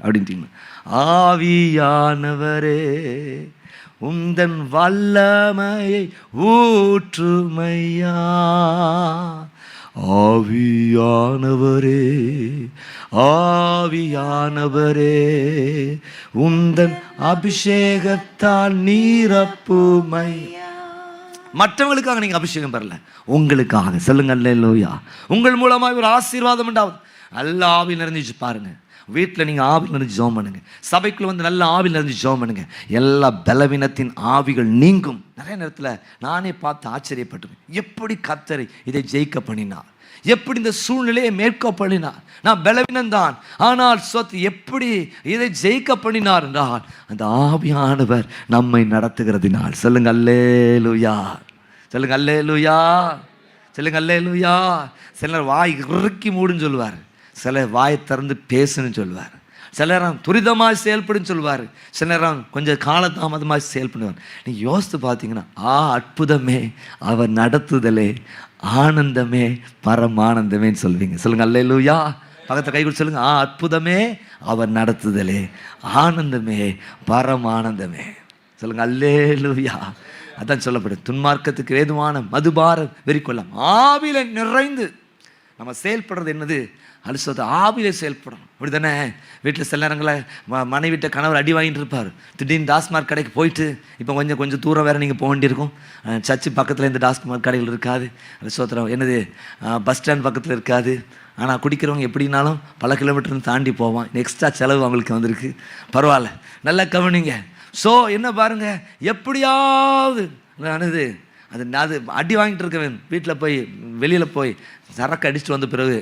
அப்படின்ட்டீங்க, ஆவியானவரே உந்தன் வல்லமையை ஊற்றுமையா, ஆவியானவரே ஆவியானவரே உந்தன் அபிஷேகத்தால் நீரப்புமை. மற்றவங்களுக்காக நீங்கள் அபிஷேகம் பெறல, உங்களுக்காக. சொல்லுங்க அல்லேலூயா. உங்கள் மூலமாக ஒரு ஆசீர்வாதம் உண்டாவது. நல்ல ஆவி நிறைஞ்சிச்சு பாருங்க. வீட்டில் நீங்கள் ஆவியில் இருந்து ஜெபம் பண்ணுங்க. சபைக்குள்ள வந்து நல்ல ஆவியில் இருந்து ஜெபம் பண்ணுங்க. எல்லா பலவீனத்தின் ஆவிகள் நீங்கும். நிறைய நேரத்தில் நானே பார்த்து ஆச்சரியப்பட்டுருவேன். எப்படி கர்த்தர் இதை ஜெயிக்க பண்ணினார், எப்படி இந்த சூழ்நிலையை மேற்க பண்ணினார். நான் பலவீனந்தான், ஆனால் எப்படி இதை ஜெயிக்க பண்ணினார் என்றால் அந்த ஆவியானவர் நம்மை நடத்துகிறதினால். சொல்லுங்க அல்லேலூயா, சொல்லுங்க அல்லேலூயா, சொல்லுங்க அல்லேலூயா. சிலர் வாய் இறுக்கி மூடுன்னு சொல்லுவார், சிலர் வாயை திறந்து பேசுன்னு சொல்லுவார், சிலரம் துரிதமாக செயல்படுன்னு சொல்லுவார், சிலரம் கொஞ்சம் காலதாமதமாக செயல்படுவார். நீங்கள் யோசித்து பார்த்தீங்கன்னா அற்புதமே அவர் நடத்துதலே, ஆனந்தமே பரமானந்தமேன்னு சொல்வீங்க. சொல்லுங்க அல்லேலூயா. பக்கத்தை கை கொடுத்து சொல்லுங்க, அற்புதமே அவர் நடத்துதலே, ஆனந்தமே பரமானந்தமே. சொல்லுங்க அல்லேலூயா. அதான் சொல்லப்படும், துன்மார்க்கத்துக்கு ஏதுவான மதுபார வெறிக்கொள்ளாம் ஆவில நிறைந்து நம்ம செயல்படுறது என்னது, அலுசோத ஆவிலே செயல்படணும். அப்படி தானே வீட்டில் சில நேரங்களில் மனைவிட்ட கணவர் அடி வாங்கிட்டு இருப்பார். திடீர்னு டாஸ்மார்க் கடைக்கு போயிட்டு, இப்போ கொஞ்சம் தூரம் வேறு நீங்கள் போக வேண்டியிருக்கும். சர்ச்சு பக்கத்தில் இந்த டாஸ்மார்க் கடைகள் இருக்காது, அலுசோத்திரம் என்னது பஸ் ஸ்டாண்ட் பக்கத்தில் இருக்காது. ஆனால் குடிக்கிறவங்க எப்படின்னாலும் பல கிலோமீட்டர்னு தாண்டி போவான். எக்ஸ்ட்ரா செலவு அவங்களுக்கு வந்திருக்கு. பரவாயில்ல, நல்லா கவனிங்க. ஸோ என்ன பாருங்க, எப்படியாவது அது அடி வாங்கிட்டு இருக்கவன் வீட்டில் போய் வெளியில் போய் சரக்கு அடிச்சுட்டு வந்த பிறகு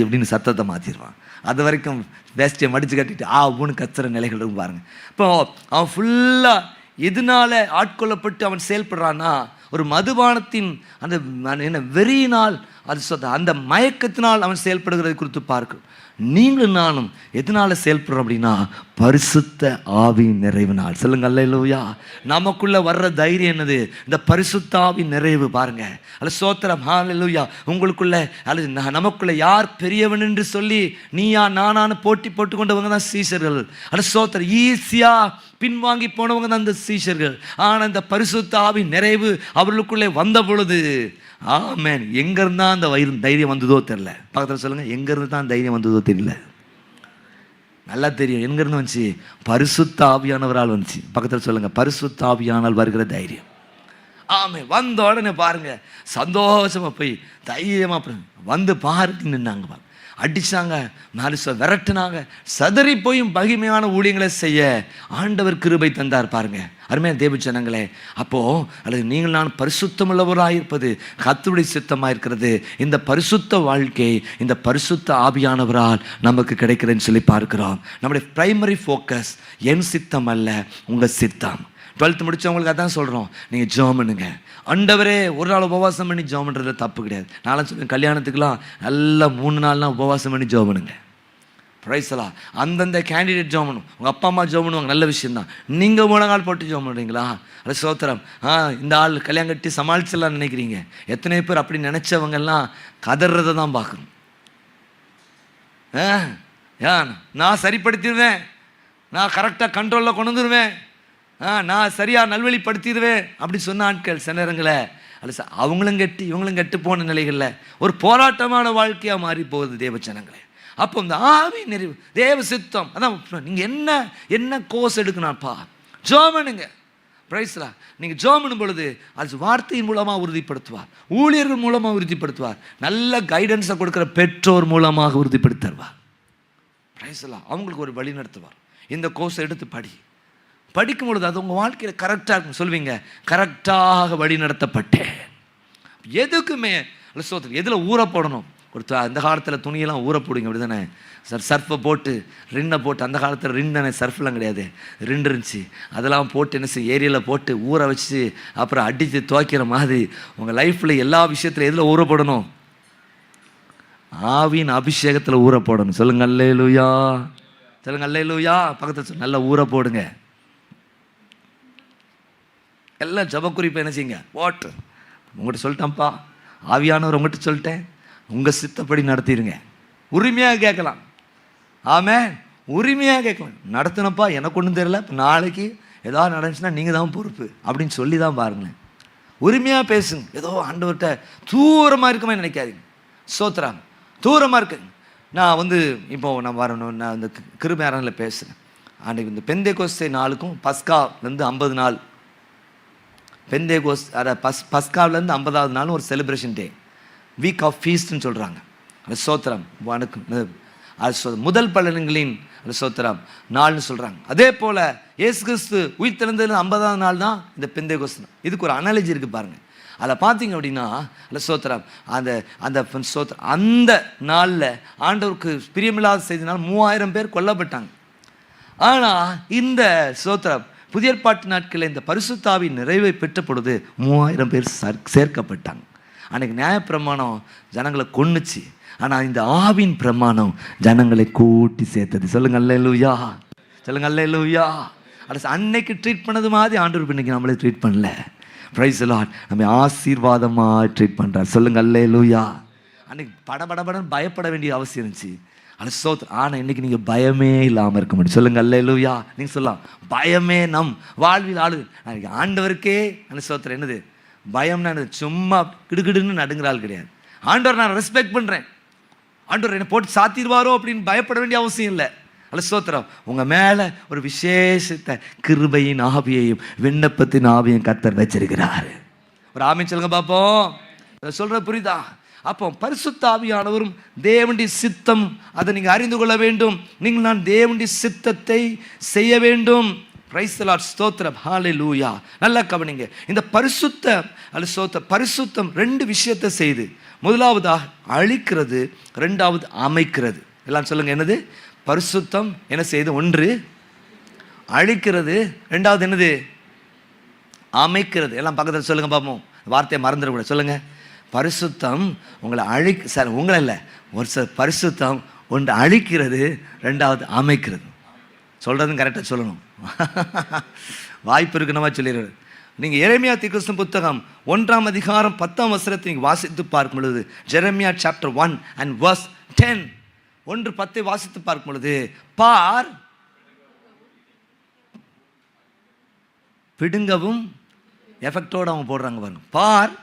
இப்படின்னு சத்தத்தை மாற்றிடுவான். அது வரைக்கும் வேஸ்டியை மடித்து கட்டிட்டு ஊன்னு கத்துற நிலைகள் இருக்கும் பாருங்க. இப்போ அவன் ஃபுல்லாக எதனால ஆட்கொள்ளப்பட்டு அவன் செயல்படுறான்னா, ஒரு மதுபானத்தின் அந்த வெறியினால், அது அந்த மயக்கத்தினால் அவன் செயல்படுகிறதை குறித்து பார்க்கும். நீங்களும் நானும் எதனால செயல்படுறோம் அப்படின்னா, பரிசுத்த ஆவியின் நிறைவினால். சொல்லுங்க அல்லேலூயா. நமக்குள்ள வர்ற தைரியம் என்னது, இந்த பரிசுத்த ஆவியின் நிறைவு பாருங்க. அல்ல சோத்திரம், ஹல்லேலூயா. உங்களுக்குள்ள அல்லது நமக்குள்ள யார் பெரியவன் என்று சொல்லி நீயா நானான்னு போட்டி போட்டு கொண்டவங்க தான் சீஷர்கள். அல்ல சோத்திரம், ஈஸியா பின்வாங்கி போனவங்க தான் இந்த சீஷர்கள். ஆனால் இந்த பரிசுத்த ஆவியின் நிறைவு அவர்களுக்குள்ளே வந்த பொழுது, ஆமென், எங்கேருந்து தான் அந்த தைரியம் வந்ததோ தெரியல. பக்கத்தில் சொல்லுங்கள், எங்கேருந்து தான் தைரியம் வந்ததோ தெரியல. நல்லா தெரியும் எங்கேருந்து வந்துச்சு, பரிசுத்த ஆவியானவரால் வந்துச்சு. பக்கத்தில் சொல்லுங்கள், பரிசுத்த ஆவியானால் வருகிற தைரியம். ஆமென். வந்த உடனே பாருங்க, சந்தோஷமாக போய் தைரியமாக வந்து பாருன்னு நின்னாங்க. அடித்தாங்க, மனுஷ விரட்டுனாங்க, சதறி போயும் மகிமையான ஊழியங்களை செய்ய ஆண்டவர் கிருபை தந்தார். பாருங்க அருமையான தேவ ஜனங்களே. அப்போது அல்லது நீங்கள் நான் பரிசுத்தமுள்ளவராக இருப்பது கர்த்தருடைய சித்தமாக இருக்கிறது. இந்த பரிசுத்த வாழ்க்கை இந்த பரிசுத்த ஆவியானவரால் நமக்கு கிடைக்கிறதுன்னு சொல்லி பார்க்கிறோம். நம்முடைய பிரைமரி ஃபோக்கஸ் என் சித்தம் அல்ல, உங்கள் சித்தம். 12th முடித்தவங்களுக்கு அதான் சொல்கிறோம், நீங்கள் ஜெபம் பண்ணுங்க. ஆண்டவரே ஒரு நாள் உபவாசம் பண்ணி ஜெபம் பண்ணுறதுல தப்பு கிடையாது. நானும் சொல்லுவேன், கல்யாணத்துக்குலாம் நல்லா 3 நாள்லாம் உபவாசம் பண்ணி ஜெபம் பண்ணுங்க. பிரைஸ்லாம் அந்தந்த கேண்டிடேட் ஜெபம் பண்ணும், உங்கள் அப்பா அம்மா ஜெபம் பண்ணுவாங்க, நல்ல விஷயந்தான். நீங்கள் 3 நாள் போட்டு ஜெபம் பண்ணுறீங்களா, அது சோத்திரம். இந்த ஆள் கல்யாணம் கட்டி சமாளிச்சிடலாம் நினைக்கிறீங்க. எத்தனை பேர் அப்படி நினச்சவங்கெல்லாம் கதறதை தான் பார்க்கணும். நான் சரிப்படுத்திடுவேன், நான் கரெக்டாக கண்ட்ரோலில் கொண்டு வந்துடுவேன், நான் சரியாக நல்வழிப்படுத்திடுவேன் அப்படி சொன்ன ஆட்கள் சில நேரங்களை அல்ல அவங்களும் கெட்டு இவங்களும் கெட்டு போன நிலைகளில் ஒரு போராட்டமான வாழ்க்கையாக மாறி போகுது தேவ ஜனங்களே. அப்போ இந்த ஆவி நிறைவு தேவ சித்தம். அதான் நீங்கள் என்ன கோர்ஸ் எடுக்கணும்ப்பா, ஜோமனுங்க. பிரைஸ்லா, நீங்கள் ஜோமனும் பொழுது அது வார்த்தையின் மூலமாக உறுதிப்படுத்துவார், ஊழியர்கள் மூலமாக உறுதிப்படுத்துவார், நல்ல கைடன்ஸை கொடுக்குற பெற்றோர் மூலமாக உறுதிப்படுத்துவார். பிரைஸ்லா, அவங்களுக்கு ஒரு வழி நடத்துவார். இந்த கோர்ஸை எடுத்து படிக்கும் பொழுது அது உங்கள் வாழ்க்கையில் கரெக்டாக இருக்கும். சொல்வீங்க, கரெக்டாக வழி நடத்தப்பட்டேன். எதுக்குமே எதில் ஊற போடணும், அந்த காலத்தில் துணியெல்லாம் ஊற போடுங்க, அப்படி தானே. சர்ஃபை போட்டு ரின்னை போட்டு, அந்த காலத்தில் ரின் தானே, சர்ஃப்லாம் கிடையாது, ரின் இருந்துச்சு. அதெல்லாம் போட்டு என்ன செய்ய, ஏரியாவில் போட்டு ஊற வச்சு அப்புறம் அடித்து துவைக்கிற மாதிரி உங்கள் லைஃப்பில் எல்லா விஷயத்தில் எதில் ஊற போடணும், ஆவியின் அபிஷேகத்தில் ஊற போடணும். சொல்லுங்க அல்லேலூயா, சொல்லுங்க அல்லேலூயா. பக்கத்தில் நல்லா ஊற போடுங்க. எல்லாம் ஜப குறிப்பை என்ன செய்யுங்க, போட்டு உங்கள்கிட்ட சொல்லிட்டேன்ப்பா, ஆவியானவர் உங்கள்கிட்ட சொல்லிட்டேன், உங்கள் சித்தப்படி நடத்திடுங்க. உரிமையாக கேட்கலாம். ஆமென், உரிமையாக கேட்கலாம். நடத்தினப்பா, எனக்கு ஒன்றும் தெரியல, இப்போ நாளைக்கு ஏதாவது நடந்துச்சுன்னா நீங்கள் தான் பொறுப்பு அப்படின்னு சொல்லி தான் பாருங்களேன். உரிமையாக பேசுங்க. ஏதோ ஆண்டவர்கிட்ட தூரமாக இருக்குமே நினைக்காதீங்க. சோத்ராங்க, தூரமாக இருக்குங்க. நான் இப்போ நான் வரணும், நான் இந்த கிருபையாரனில் பேசுகிறேன். அன்றைக்கு இந்த பெந்தேகோஸ்தே நாளுக்கும் பஸ்காலேருந்து 50 நாள், பெந்தேகோஸ் பஸ்காவிலேருந்து 50வது நாளும் ஒரு செலிப்ரேஷன் டே, வீக் ஆஃப் ஃபீஸ்ட்னு சொல்கிறாங்க. அந்த சோத்திரம் வணக்கம். அது முதல் பலன்களின் ஸ்தோத்திரம் நாள்னு சொல்கிறாங்க. அதே போல் இயேசு கிறிஸ்து உயிர் தெழுந்தது 50ஆவது நாள் தான் இந்த பெந்தேகோஸ்து. இதுக்கு ஒரு அனாலஜி இருக்குது பாருங்கள். அதில் பார்த்தீங்க அப்படின்னா அந்த ஸ்தோத்திரம் அந்த ஸ்தோத்திரம் அந்த நாளில் ஆண்டவருக்கு பிரியமில்லாத செய்தினால் 3000 பேர் கொல்லப்பட்டாங்க. ஆனால் இந்த ஸ்தோத்திரம் புதிய ஏற்பாட்டு நாட்களில் இந்த பரிசுத்த ஆவி நிறைவை பெற்ற பொழுது 3000 பேர் சேர்க்கப்பட்டாங்க. அன்றைக்கி நியாயப்பிரமாணம் ஜனங்களை கொன்னுச்சு, ஆனால் இந்த ஆவின் பிரமாணம் ஜனங்களை கூட்டி சேர்த்தது. சொல்லுங்க அல்லேலூயா, சொல்லுங்க அல்லேலூயா. அடுத்து அன்னைக்கு ட்ரீட் பண்ணது மாதிரி ஆண்டவர் இன்னைக்கு நம்மளே ட்ரீட் பண்ணல. Price the Lord. நம்ம ஆசீர்வாதமாக ட்ரீட் பண்ணுறார். சொல்லுங்க அல்லேலூயா. அன்னைக்கு படபடன்னு பயப்பட வேண்டிய அவசியம் இருந்துச்சு. அது ஸ்தோத்திரம். ஆனால் இன்னைக்கு நீங்கள் பயமே இல்லாமல் இருக்க முடியும். சொல்லுங்க அல்லேலூயா. நீங்கள் சொல்லலாம் பயமே நம் வாழ்வில் ஆளு. நாளைக்கு ஆண்டவருக்கே அந்த ஸ்தோத்திரம் என்னது பயம்னா என்னது? சும்மா கிடுகிடுன்னு நடுங்கிற ஆள் கிடையாது. ஆண்டவர் நான் ரெஸ்பெக்ட் பண்ணுறேன், ஆண்டவர் என்னை போட்டு சாத்திடுவாரோ அப்படின்னு பயப்பட வேண்டிய அவசியம் இல்லை. அல்ல ஸ்தோத்திரம். உங்கள் மேலே ஒரு விசேஷத்தை கிருபையின் ஆவியையும் விண்ணப்பத்தின் ஆவியையும் கர்த்தர் வச்சிருக்கிறார். ஒரு ஆமீன் சொல்லுங்க பார்ப்போம். சொல்கிற புரியுதா? அப்போ பரிசுத்த ஆவியானவரும் தேவனுடைய சித்தம் அதை நீங்கள் அறிந்து கொள்ள வேண்டும். நீங்கள் நான் தேவனுடைய சித்தத்தை செய்ய வேண்டும். Price the lord. ஸ்தோத்திரம். ஹல்லேலூயா. நல்லா கவனிங்க. இந்த பரிசுத்தம் 2 விஷயத்தை செய்து. முதலாவதாக அழிக்கிறது, 2வது அமைக்கிறது. எல்லாம் சொல்லுங்க என்னது? பரிசுத்தம் என்ன செய்யுது? 1 அழிக்கிறது, 2வது என்னது? அமைக்கிறது. எல்லாம் பக்கத்தில் சொல்லுங்க பார்ப்போம். வார்த்தையை மறந்துடக்கூடாது. சொல்லுங்க. பரிசுத்தம் உங்களை உங்களை இல்லை, ஒரு சில பரிசுத்தம் 1 அழிக்கிறது, 2வது அமைக்கிறது. சொல்கிறதும் கரெக்டாக சொல்லணும். வாய்ப்பு இருக்குன்னமா சொல்லிடுறது. நீங்கள் எரேமியா தீர்க்கதரிசன புத்தகம் 1ஆம் அதிகாரம் 10ஆம் வசனத்தை நீங்கள் வாசித்து பார்க்கும் பொழுது, ஜெரமியா சாப்டர் 1 and verse 10, 1:10 வாசித்து பார்க்கும் பொழுது, பார் பிடுங்கவும் எஃபெக்டோடு அவங்க போடுறாங்க பாருங்க. பார்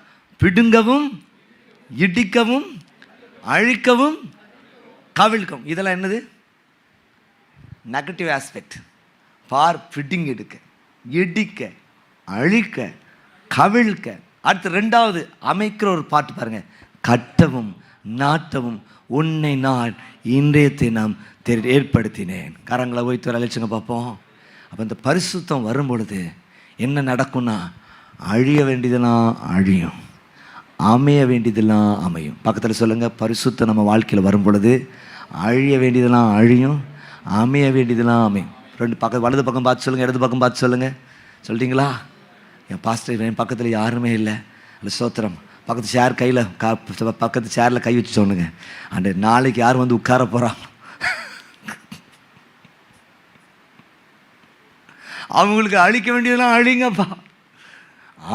பிடுங்கவும் இடிக்கவும் அழிக்கவும் கவிழ்க்கவும். இதெல்லாம் என்னது? Negative aspect. பார் பிடிங்க எடுக்க, இடிக்க, அழிக்க, கவிழ்க்க. அடுத்து 2வது அமைக்கிற ஒரு பாட்டு பாருங்க. கட்டவும் நாட்டவும் உன்னை நான் இன்றைய தினம் ஏற்படுத்தினேன். கரங்களை வைத்து அழைச்சுங்க பார்ப்போம். அப்போ இந்த பரிசுத்தம் வரும் பொழுது என்ன நடக்கும்னா, அழிய வேண்டியதெல்லாம் அழியும், அமைய வேண்டியதெல்லாம் அமையும். பக்கத்தில் சொல்லுங்கள். பரிசுத்தம் நம்ம வாழ்க்கையில் வரும் பொழுது அழிய வேண்டியதெல்லாம் அழியும், அமைய வேண்டியதெல்லாம் அமையும். 2 பக்கம், வலது பக்கம் பார்த்து சொல்லுங்கள், இடது பக்கம் பார்த்து சொல்லுங்கள். சொல்லிட்டீங்களா? என் பாஸ்டர் என் பக்கத்தில் யாருமே இல்லை. அந்த ஸ்தோத்திரம். பக்கத்து சேர் கையில் பக்கத்து சேரில் கை வச்சு சொல்லுங்க. அந்த நாளைக்கு யார் வந்து உட்கார போகிறான், அவங்களுக்கு அழிக்க வேண்டியதெல்லாம் அழிங்கப்பா,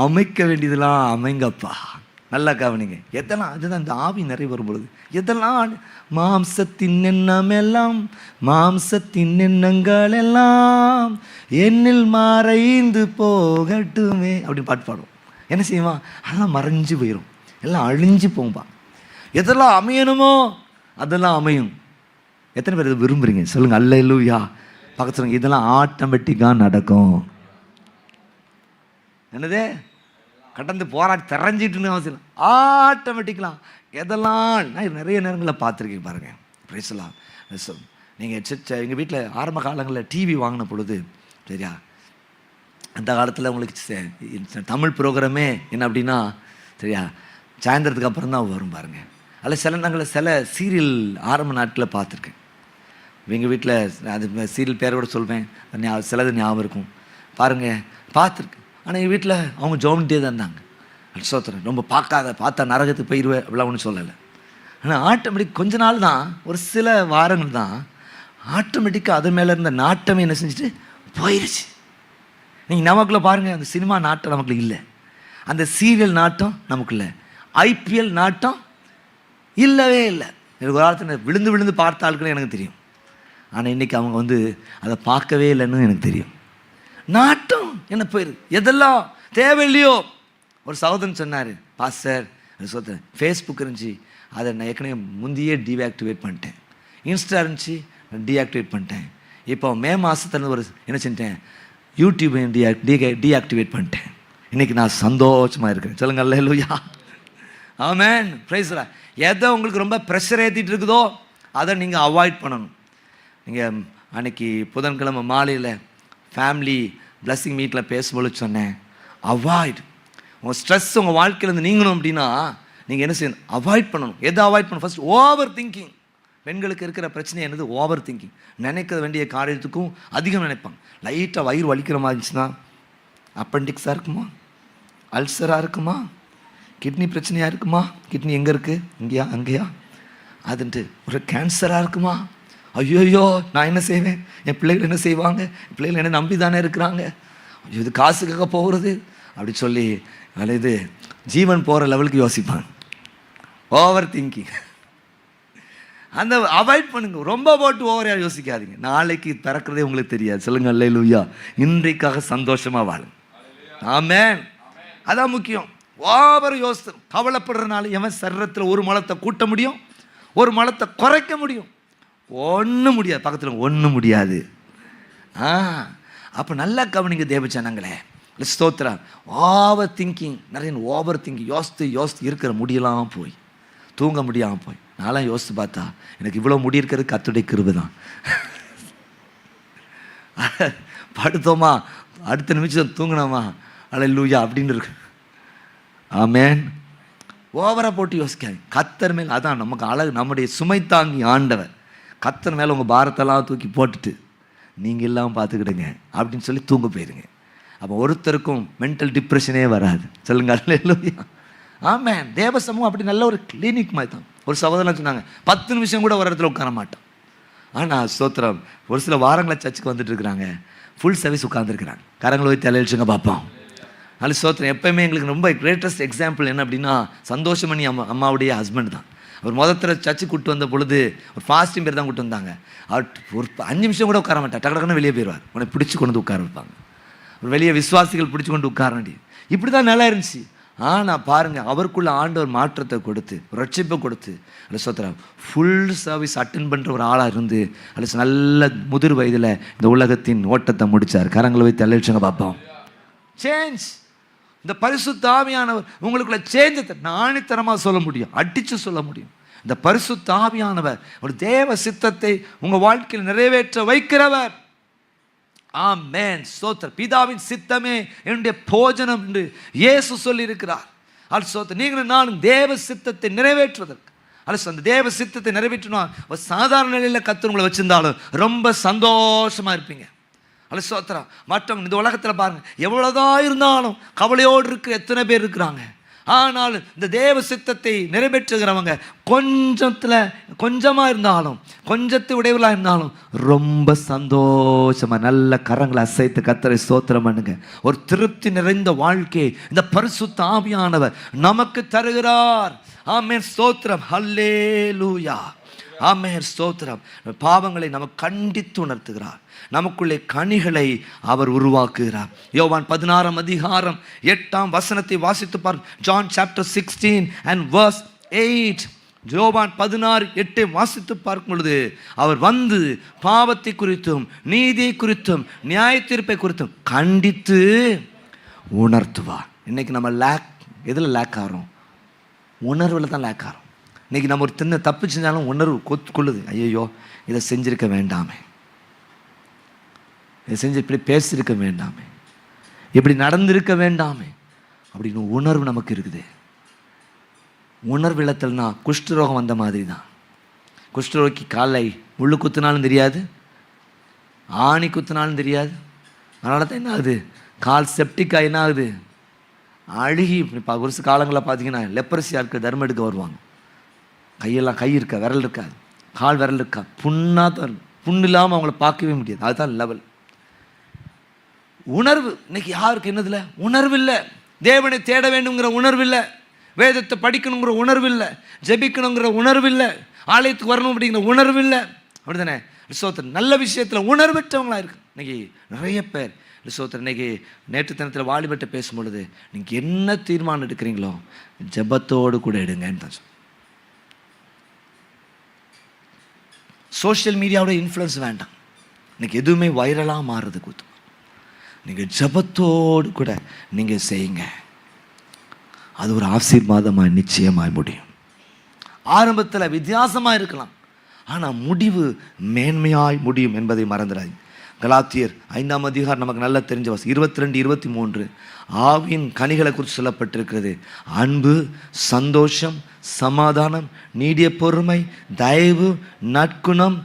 அமைக்க வேண்டியதெல்லாம் அமைங்கப்பா. நல்லா கவனிங்க. எதெல்லாம் அதுதான் இந்த ஆவி நிறைய வரும் பொழுது எதெல்லாம் மாம்சத்தின் எண்ணம் எல்லாம், மாம்சத்தின் எண்ணங்கள் எல்லாம் என்னில் மறைந்து போகட்டுமே அப்படின்னு பாட்டு பாடுவோம். என்ன செய்வான்? அதெல்லாம் மறைஞ்சு போயிடும், எல்லாம் அழிஞ்சு போகும்பா. எதெல்லாம் அமையணுமோ அதெல்லாம் அமையும். எத்தனை பேர் இதை விரும்புகிறீங்க? சொல்லுங்கள் அல்லேலூயா. பக்கத்தில் இதெல்லாம் ஆட்டோமேட்டிக்காக நடக்கும். என்னது? கடந்து போராடி தெரிஞ்சிட்டுன்னு அவசியம் ஆட்டோமேட்டிக்கலாம். எதெல்லாம் நான் நிறைய நேரங்களில் பார்த்துருக்கேன் பாருங்கள். பிரைஸ்லாம். நீங்கள் எங்கள் வீட்டில் ஆரம்ப காலங்களில் டிவி வாங்கின பொழுது சரியா, அந்த காலத்தில் உங்களுக்கு தமிழ் ப்ரோக்ராமே என்ன அப்படின்னா சரியா, சாயந்தரத்துக்கு அப்புறம் தான் வரும் பாருங்கள். அதில் சில நேரங்களில் சில சீரியல் ஆரம்ப நாட்டில் பார்த்துருக்கேன். எங்கள் வீட்டில் அது சீரியல் பேரை கூட சொல்வேன், சிலது ஞாபகம் இருக்கும் பாருங்கள், பார்த்துருக்கேன். ஆனால் எங்கள் வீட்டில் அவங்க ஜோமிட்டே தான் இருந்தாங்க. சோத்திரம். ரொம்ப பார்த்தா நரகத்துக்கு போயிடுவேன் அப்படிலாம் ஒன்றும் சொல்லலை. ஆனால் ஆட்டோமேட்டிக் கொஞ்ச நாள் தான், ஒரு சில வாரங்கள் தான் ஆட்டோமேட்டிக்காக அது மேலே இருந்த நாட்டமே என்ன செஞ்சுட்டு போயிடுச்சு. நீங்கள் நமக்குள்ளே பாருங்கள், அந்த சினிமா நாட்டம் நமக்குள்ள இல்லை, அந்த சீரியல் நாட்டம் நமக்கு இல்லை, ஐபிஎல் நாட்டம் இல்லவே இல்லை. எனக்கு ஒரு காலத்தில் விழுந்து விழுந்து பார்த்த ஆட்களும் எனக்கு தெரியும். ஆனால் இன்றைக்கி அவங்க வந்து அதை பார்க்கவே இல்லைன்னு எனக்கு தெரியும். நாட்டம் என்ன போயிடுது, எதெல்லாம் தேவையில்லையோ. ஒரு சகோதரன் சொன்னார், பாஸ்டர் அது சொல்கிறேன், ஃபேஸ்புக் இருந்துச்சு, அதை நான் ஏற்கனவே முந்தையே டீஆக்டிவேட் பண்ணிட்டேன். இன்ஸ்டா இருந்துச்சு, நான் டீஆக்டிவேட் பண்ணிட்டேன். இப்போ மே மாதத்துல ஒரு என்ன செஞ்சிட்டேன், யூடியூப் டீஆக்டிவேட் பண்ணிட்டேன். இன்றைக்கி நான் சந்தோஷமாக இருக்கிறேன். சொல்லுங்கள் அல்லேலூயா. ஆமென். Price the Lord. எதை உங்களுக்கு ரொம்ப ப்ரெஷர் ஏற்றிட்டு இருக்குதோ அதை நீங்கள் அவாய்ட் பண்ணணும். நீங்கள் அன்றைக்கி புதன்கிழமை மாலையில் ஃபேமிலி பிளஸ்ஸிங் மீட்டில் பேசும்போது சொன்னேன், அவாய்ட். உங்கள் ஸ்ட்ரெஸ் உங்கள் வாழ்க்கையிலேருந்து நீங்கணும் அப்படின்னா நீங்கள் என்ன செய்யணும்? அவாய்ட் பண்ணணும். எதை அவாய்ட் பண்ணணும்? First over thinking. பெண்களுக்கு இருக்கிற பிரச்சனை என்னது? Over thinking. நினைக்க வேண்டிய காரியத்துக்கும் அதிகம் நினைப்பாங்க. லைட்டாக வயிறு வலிக்கிற மாதிரி இருந்துச்சுன்னா அப்பெண்டிக்ஸாக இருக்குமா, அல்சராக இருக்குமா, கிட்னி பிரச்சனையாக இருக்குமா, கிட்னி எங்கே இருக்குது, இங்கேயா அங்கேயா, அதுன்ட்டு ஒரு கேன்சராக இருக்குமா, ஐயோயோ நான் என்ன செய்வேன், என் பிள்ளைகள் என்ன செய்வாங்க, என் பிள்ளைகள் என்ன நம்பி தானே இருக்கிறாங்க, ஐயோ இது காசுக்காக போகிறது அப்படி சொல்லி இது ஜீவன் போகிற லெவலுக்கு யோசிப்பாங்க. Over thinking. அந்த அவாய்ட் பண்ணுங்க. ரொம்ப போட்டு ஓவரையாக யோசிக்காதீங்க. நாளைக்கு பிறக்கிறதே உங்களுக்கு தெரியாது. சொல்லுங்க அல்லேலூயா. இன்றைக்காக சந்தோஷமாக வாழுங்க. ஆமென். அதான் முக்கியம். ஓவர் யோசி கவலைப்படுறதுனால எவன் சரீரத்தில் ஒரு மலத்தை கூட்ட முடியும், ஒரு மலத்தை குறைக்க முடியும்? ஒன்றும் முடியாது. பக்கத்தில் ஒன்றும் முடியாது. அப்போ நல்லா கவனிங்க தேவஜனங்களே. ஸ்தோத்திரம். ஓவர் திங்கிங், நிறைய ஓவர் திங்கிங் யோசித்து இருக்கிற முடியெல்லாம் போய் தூங்க முடியாமல் போய் நான்லாம் யோசித்து பார்த்தா எனக்கு இவ்வளோ முடி இருக்கிறது கர்த்தருடைய கிருபை தான். படுத்தோமா அடுத்த நிமிஷம் தூங்கினோமா அல்லேலூயா அப்படின்னு இருக்கு. ஆமென். ஓவராக போட்டு யோசிக்காது. கர்த்தர் மேல் அதான் நமக்கு அழகு. நம்முடைய சுமை தாங்கி ஆண்டவர். கர்த்தர் மேலே உங்கள் பாரத்தெல்லாம் தூக்கி போட்டுட்டு நீங்கள் எல்லாம் பார்த்துக்கிடுங்க அப்படின்னு சொல்லி தூங்க போயிருங்க. அப்போ ஒருத்தருக்கும் மென்டல் டிப்ரெஷனே வராது. சொல்லுங்க அல்லேலூயா. ஆமென். தேவ சமூகம் அப்படி நல்ல ஒரு கிளினிக் மாதிரி தான். ஒரு சகோதரன் சொன்னாங்க 10 நிமிஷம் கூட ஒரு இடத்துல உட்கார மாட்டோம். ஆனால் ஸ்தோத்திரம், ஒரு சில வாரங்களை சர்ச்சுக்கு வந்துட்டு இருக்கிறாங்க, ஃபுல் சர்வீஸ் உட்காந்துருக்குறாங்க. கரங்களை போய் தலையெழுச்சுங்க பார்ப்போம். அது ஸ்தோத்திரம். எப்போயுமே எங்களுக்கு ரொம்ப கிரேட்டஸ்ட் எக்ஸாம்பிள் என்ன அப்படின்னா சந்தோஷமணி அம்மாவுடைய ஹஸ்பண்ட் தான். அவர் முதல்ல சர்ச்சுக்கு கூப்பிட்டு வந்த பொழுது ஒரு ஃபாஸ்டிங் பேர் தான் கூப்பிட்டு வந்தாங்க. அவர் ஒரு 5 நிமிஷம் கூட உட்கார மாட்டார். டக்குன்னு வெளியே போயிடுவார். உன்னை பிடிச்சி கொண்டு வந்து உட்கார வைப்பாங்க. ஒரு வெளியே விசுவாசிகள் பிடிச்சி கொண்டு உட்கார வேண்டியது. இப்படி தான் நல்லா இருந்துச்சு. ஆனால் பாருங்கள், அவருக்குள்ள ஆண்டவர் மாற்றத்தை கொடுத்து ரட்சிப்பை கொடுத்து அல்ல ஸ்தோத்திரம் ஃபுல் சர்வீஸ் அட்டென்ட் பண்ணுற ஒரு ஆளாக இருந்து அல்ல நல்ல முதிர் வயதில் இந்த உலகத்தின் ஓட்டத்தை முடித்தார். கரங்களை வைத்து அழைச்சுங்க பார்ப்போம். சேஞ்ச். இந்த பரிசுத்த ஆவியானவர் உங்களுக்குள்ள சேஞ்சத்தை நாணித்தனமாக சொல்ல முடியும், அடித்து சொல்ல முடியும். இந்த பரிசுத்த ஆவியானவர் ஒரு தேவ சித்தத்தை உங்கள் வாழ்க்கையில் நிறைவேற்ற வைக்கிறவர். ஆமென். ஸ்தோத்திரம். பிதாவின் சித்தமே என்னுடைய போஜனம் என்று இயேசு சொல்லி இருக்கிறார். ஸ்தோத்திரம். நீங்களும் நானும் தேவ சித்தத்தை நிறைவேற்றுவதற்கு அந்த தேவ சித்தத்தை நிறைவேற்றணும். ஒரு சாதாரண நிலையில் கர்த்தர் உங்களை வச்சிருந்தாலும் ரொம்ப சந்தோஷமா இருப்பீங்க. ஸ்தோத்திரம். மற்றவங்க இந்த உலகத்தில் பாருங்க, எவ்வளோதான் இருந்தாலும் கவலையோடு இருக்கிற எத்தனை பேர் இருக்கிறாங்க. ஆனால் இந்த தேவ சித்தத்தை நிறைவேற்றுகிறவங்க கொஞ்சமாக இருந்தாலும், கொஞ்சத்தை உடையவர்களாக இருந்தாலும் ரொம்ப சந்தோஷமாக நல்ல கரங்களை அசைத்து கர்த்தரை ஸ்தோத்திரம் பண்ணுங்க. ஒரு திருப்தி நிறைந்த வாழ்க்கையை இந்த பரிசுத்த ஆவியானவர் நமக்கு தருகிறார். ஆமென். ஸ்தோத்திரம். ஹல்லேலூயா. ஆமென். ஸ்தோத்திரம். பாவங்களை நமக்கு கண்டித்து உணர்த்துகிறார். நமக்குள்ளே கனிகளை அவர் உருவாக்குகிறார். யோவான் 16 அதிகாரம் 8 வசனத்தை வாசித்து பார். John chapter 16 and verse 8. யோவான் 16:8 வாசித்து பார்க்கும் பொழுது அவர் வந்து பாவத்தை குறித்தும் நீதியை குறித்தும் நியாய தீர்ப்பை குறித்தும் கண்டித்து உணர்த்துவார். இன்னைக்கு நம்ம எதில் லேக் ஆகிறோம்? உணர்வில் தான் லேக் ஆகிறோம். இன்னைக்கு நம்ம ஒரு சின்ன தப்பு செஞ்சாலும் உணர்வு கொள்ளுது. ஐயோ இதை செஞ்சிருக்க வேண்டாமே, இதை செஞ்சு இப்படி பேசியிருக்க வேண்டாமே, இப்படி நடந்திருக்க வேண்டாமே அப்படின்னு உணர்வு நமக்கு இருக்குது. உணர்வு இழத்தல்னா குஷ்டரோகம் வந்த மாதிரி தான். குஷ்டரோகி காலை முள்ளு குத்துனாலும் தெரியாது, ஆணி குத்துனாலும் தெரியாது. அதனால தான் என்ன ஆகுது, கால் செப்டிக்காக என்ன ஆகுது, அழுகி. ஒரு சில காலங்களில் பார்த்தீங்கன்னா லெப்பரசியாக இருக்க தர்மம் எடுக்க வருவாங்க. கையெல்லாம் கை இருக்கா, விரல் இருக்காது, கால் விரல் இருக்கா, புண்ணாக தான், புண்ணு இல்லாமல் அவங்கள பார்க்கவே முடியாது. அதுதான் லெவல். உணர்வு இன்னைக்கு யாருக்கு என்னதில்லை? உணர்வு இல்லை. தேவனை தேட வேண்டுங்கிற உணர்வு இல்லை, வேதத்தை படிக்கணுங்கிற உணர்வு இல்லை, ஜெபிக்கணுங்கிற உணர்வு இல்லை, ஆலயத்துக்கு வரணும் அப்படிங்கிற உணர்வு இல்லை. அப்படி தானே? ரிசோத்தர் நல்ல விஷயத்தில் உணர்வற்றவங்களாக இருக்கு இன்னைக்கு நிறைய பேர். ரிசோத்தர் இன்னைக்கு நேற்று தினத்தில் வாலிபட்ட பேசும் பொழுது நீங்கள் என்ன தீர்மானம் எடுக்கிறீங்களோ ஜெபத்தோடு கூட எடுங்கன்னு தான். சோஷியல் மீடியாவோட இன்ஃப்ளூயன்ஸ் வேண்டாம். இன்னைக்கு எதுவுமே வைரலாக மாறுறது கூத்து. நீங்கள் ஜபத்தோடு கூட நீங்கள் செய்யுங்க, அது ஒரு ஆசீர்வாதமாக நிச்சயமாக முடியும். ஆரம்பத்தில் வித்தியாசமாக இருக்கலாம், ஆனால் முடிவு மேன்மையாய் முடியும் என்பதை மறந்துடாது. கலாத்தியர் 5ஆம் அதிகாரம் நமக்கு நல்லா தெரிஞ்ச வாசி 22, 23 ஆவியின் கனிகளை குறித்து சொல்லப்பட்டிருக்கிறது. அன்பு, சந்தோஷம், சமாதானம், நீடிய பொறுமை, தயவு, நற்குணம்,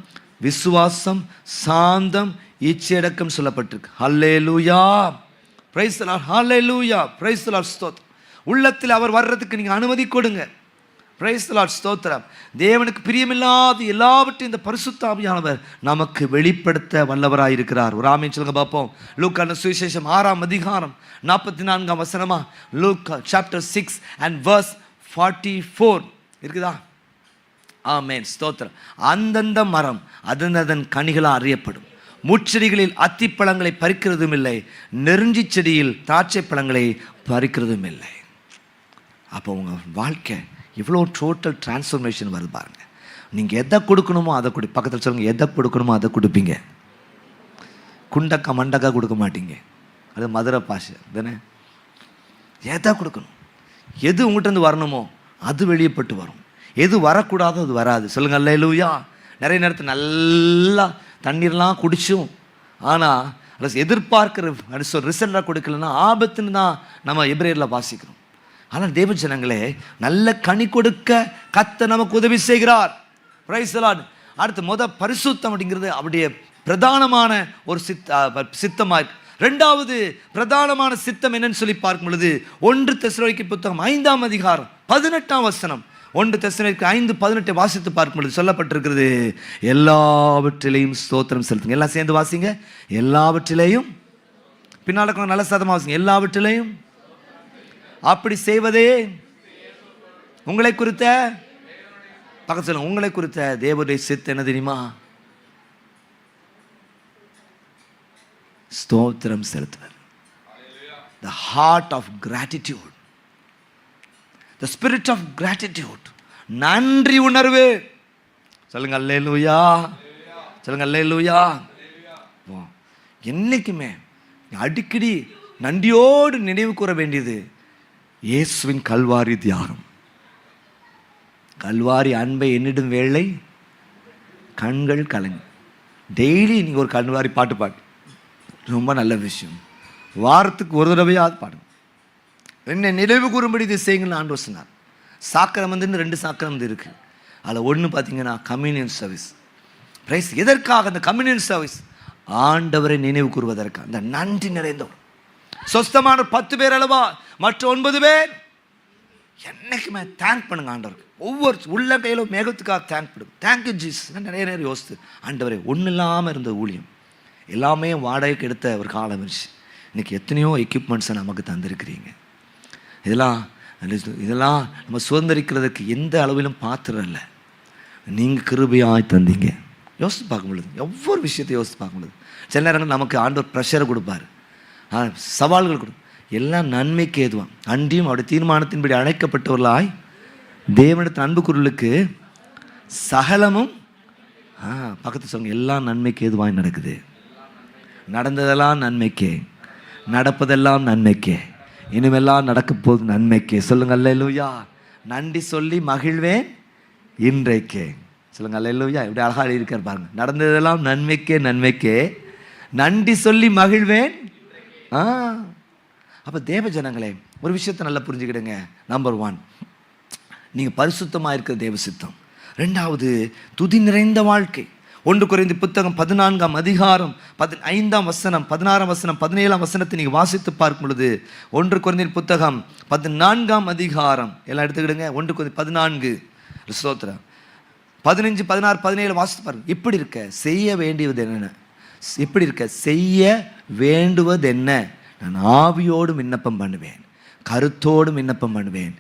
விசுவாசம், சாந்தம், இச்சையடக்கம் சொல்லப்பட்டிருக்கு. Hallelujah, praise the lord, hallelujah, praise the lord, ஸ்தோத்திரம். உள்ளத்தில் அவர் வர்றதுக்கு நீங்கள் அனுமதி கொடுங்க. பிரைஸ் தி லார்ட், ஸ்தோத்திரம். தேவனுக்கு பிரியமில்லாத எல்லாவற்றையும் இந்த பரிசுத்த ஆவியானவர் நமக்கு வெளிப்படுத்த வல்லவராய் இருக்கிறார். ஒரு ஆமென் சொல்லுங்க பார்ப்போம். லூக்கான சுவிசேஷம் 6ஆம் அதிகாரம் 44ஆம் வசனமா, லூக்கா சாப்டர் 6 and verse 44 இருக்குதா? ஆமென், ஸ்தோத்திரம். அந்தந்த மரம் அதன் கனிகளால் அறியப்படும். முட்செடிகளில் அத்திப்பழங்களை பறிக்கிறதும் இல்லை, நெருஞ்சி செடியில் திராட்சை பழங்களை பறிக்கிறதும் இல்லை. அப்போ உங்கள் வாழ்க்கை இவ்வளோ டோட்டல் டிரான்ஸ்ஃபர்மேஷன் வருது பாருங்க. நீங்கள் எதை கொடுக்கணுமோ அதை பக்கத்தில் சொல்லுங்கள், எதை கொடுக்கணுமோ அதை கொடுப்பீங்க. குண்டக்கா மண்டக்கா கொடுக்க மாட்டீங்க. அது மதுரை பாஷை தானே. எதை கொடுக்கணும், எது உங்கள்கிட்ட வரணுமோ அது வெளியப்பட்டு வரும். எது வரக்கூடாதோ அது வராது. சொல்லுங்கள் அல்லேலூயா. நிறைய நேரத்தில் நல்லா தண்ணீர்லாம் குடிச்சும் ஆனால் அது எதிர்பார்க்குற ரிசல்ட்டாக கொடுக்கலன்னா ஆபத்துன்னு தான் நம்ம எபிரேயரில் வாசிக்கிறோம். ஆனால் தேவ ஜனங்களே, நல்ல கனி கொடுக்க கர்த்தர் நமக்கு உதவி செய்கிறார். Price the Lord. அடுத்து பரிசுத்தம் அப்படிங்கிறது அவருடைய பிரதானமான ஒரு சித்தமாக. ரெண்டாவது பிரதானமான சித்தம் என்னன்னு சொல்லி பார்க்கும் பொழுது 1 தெசலோனிக்கேயர் புத்தகம் 5ஆம் அதிகாரம் 18ஆம் வசனம், 1 தெசலோனிக்கேயர் 5:18 வாசித்து பார்க்கும் பொழுது சொல்லப்பட்டிருக்கிறது, எல்லாவற்றிலையும் ஸ்தோத்திரம் செலுத்துங்க. எல்லாம் சேர்ந்து வாசிங்க. எல்லாவற்றிலையும், பின்னால் நல்ல சதமாக வாசிங்க. எல்லாவற்றிலையும். அப்படி செய்வதே உங்களை குறித்த, பக்கத்து சொல்லுங்க, உங்களை குறித்த தேவனுடைய சித்தம் என்ன தெரியுமா? ஸ்தோத்திரம் செலுத்துவர். The heart of gratitude, the spirit of gratitude, நன்றி உணர்வு. சொல்லுங்க அல்லேலூயா, சொல்லுங்க அல்லேலூயா. என்னைக்குமே அடிக்கடி நன்றியோடு நினைவு கூற வேண்டியது இயேசுவின் கல்வாரி தியாகம். கல்வாரி அன்பை எண்ணிடும் வேளை கண்கள் கலங்கி. டெய்லி நீங்கள் ஒரு கல்வாரி பாட்டு பாடு, ரொம்ப நல்ல விஷயம். வாரத்துக்கு ஒரு தடவையாவது பாடுங்க. என்ன நினைவு கூறும்படி இதை செய்யுங்கன்னு ஆண்டவர் சொன்னார். சாக்கிரமந்துன்னு 2 சாக்கிரமந்து இருக்குது. அதில் ஒன்று பார்த்தீங்கன்னா கம்யூனியன் சர்வீஸ். பிரைஸ். எதற்காக அந்த கம்யூனியன் சர்வீஸ்? ஆண்டவரை நினைவு கூறுவதற்காக. அந்த நன்றி நிறைந்தவர். சொஸ்தமான 10 பேர் அளவா, மற்ற 9 பேர் என்னைக்குமே தேங்க் பண்ணுங்க ஆண்டவருக்கு. ஒவ்வொரு உள்ள கையில் மேகத்துக்காக தேங்க் பண்ணுங்க. Thank you Jesus. நிறைய நேரம் யோசித்து, ஆண்டவரே ஒன்றும் இல்லாமல் இருந்த ஊழியம் எல்லாமே வாடகைக்கு எடுத்த ஒரு காலம் இருந்துச்சு. இன்றைக்கி எத்தனையோ எக்யூப்மெண்ட்ஸை நமக்கு தந்திருக்கிறீங்க. இதெல்லாம் நம்ம சுதந்திரிக்கிறதுக்கு எந்த அளவிலும் பாத்திரம் இல்லை, நீங்கள் கிருபையாய் தந்தீங்க. யோசித்து பார்க்க முடியுது. ஒவ்வொரு விஷயத்தை யோசித்து பார்க்க முடியுது. சில நேரங்கள் நமக்கு ஆண்டவர் ப்ரெஷரை கொடுப்பார், சவால்கள் கொடு, எல்லாம் நன்மைக்கு ஏதுவான். அன்றியும் அவருடைய தீர்மானத்தின்படி அழைக்கப்பட்டவர்களாய் தேவனிடத்தின் அன்பு குரலுக்கு சகலமும் பக்கத்து சொல்லுங்க, எல்லாம் நன்மைக்கு ஏதுவாய் நடக்குது. நடந்ததெல்லாம் நன்மைக்கே, நடப்பதெல்லாம் நன்மைக்கே, இனிமெல்லாம் நடக்க போகுது நன்மைக்கே. சொல்லுங்க அல்லேலூயா. நன்றி சொல்லி மகிழ்வேன் இன்றைக்கே. சொல்லுங்க அல்லேலூயா. இப்படி அழகாக எழுதியிருக்கார் பாருங்க. நடந்ததெல்லாம் நன்மைக்கே, நன்மைக்கே, நன்றி சொல்லி மகிழ்வேன். அப்போ தேவ ஜனங்களே, ஒரு விஷயத்தை நல்லா புரிஞ்சுக்கிடுங்க. நம்பர் 1, நீங்கள் பரிசுத்தமாக இருக்கிற தேவ சித்தம். 2வது துதி நிறைந்த வாழ்க்கை. 1 கொரிந்தியர் புத்தகம் 14ஆம் அதிகாரம் 15ஆம் வசனம், 16ஆம் வசனம், 17ஆம் வசனத்தை நீங்கள் வாசித்து பார்க்கும் பொழுது 1 கொரிந்தியர் புத்தகம் 14ஆம் அதிகாரம் எல்லாம் எடுத்துக்கிடுங்க. 1 கொரிந்தியர் 14 ஸ்தோத்திரம் 15, 16, 17 வாசித்து பாருங்க. இப்படி இருக்க செய்ய வேண்டியது என்ன? இப்படி இருக்க செய்ய வேண்டுவது என்ன? நான் ஆவியோடும் விண்ணப்பம் பண்ணுவேன், கருத்தோடும் விண்ணப்பம் பண்ணுவேன்,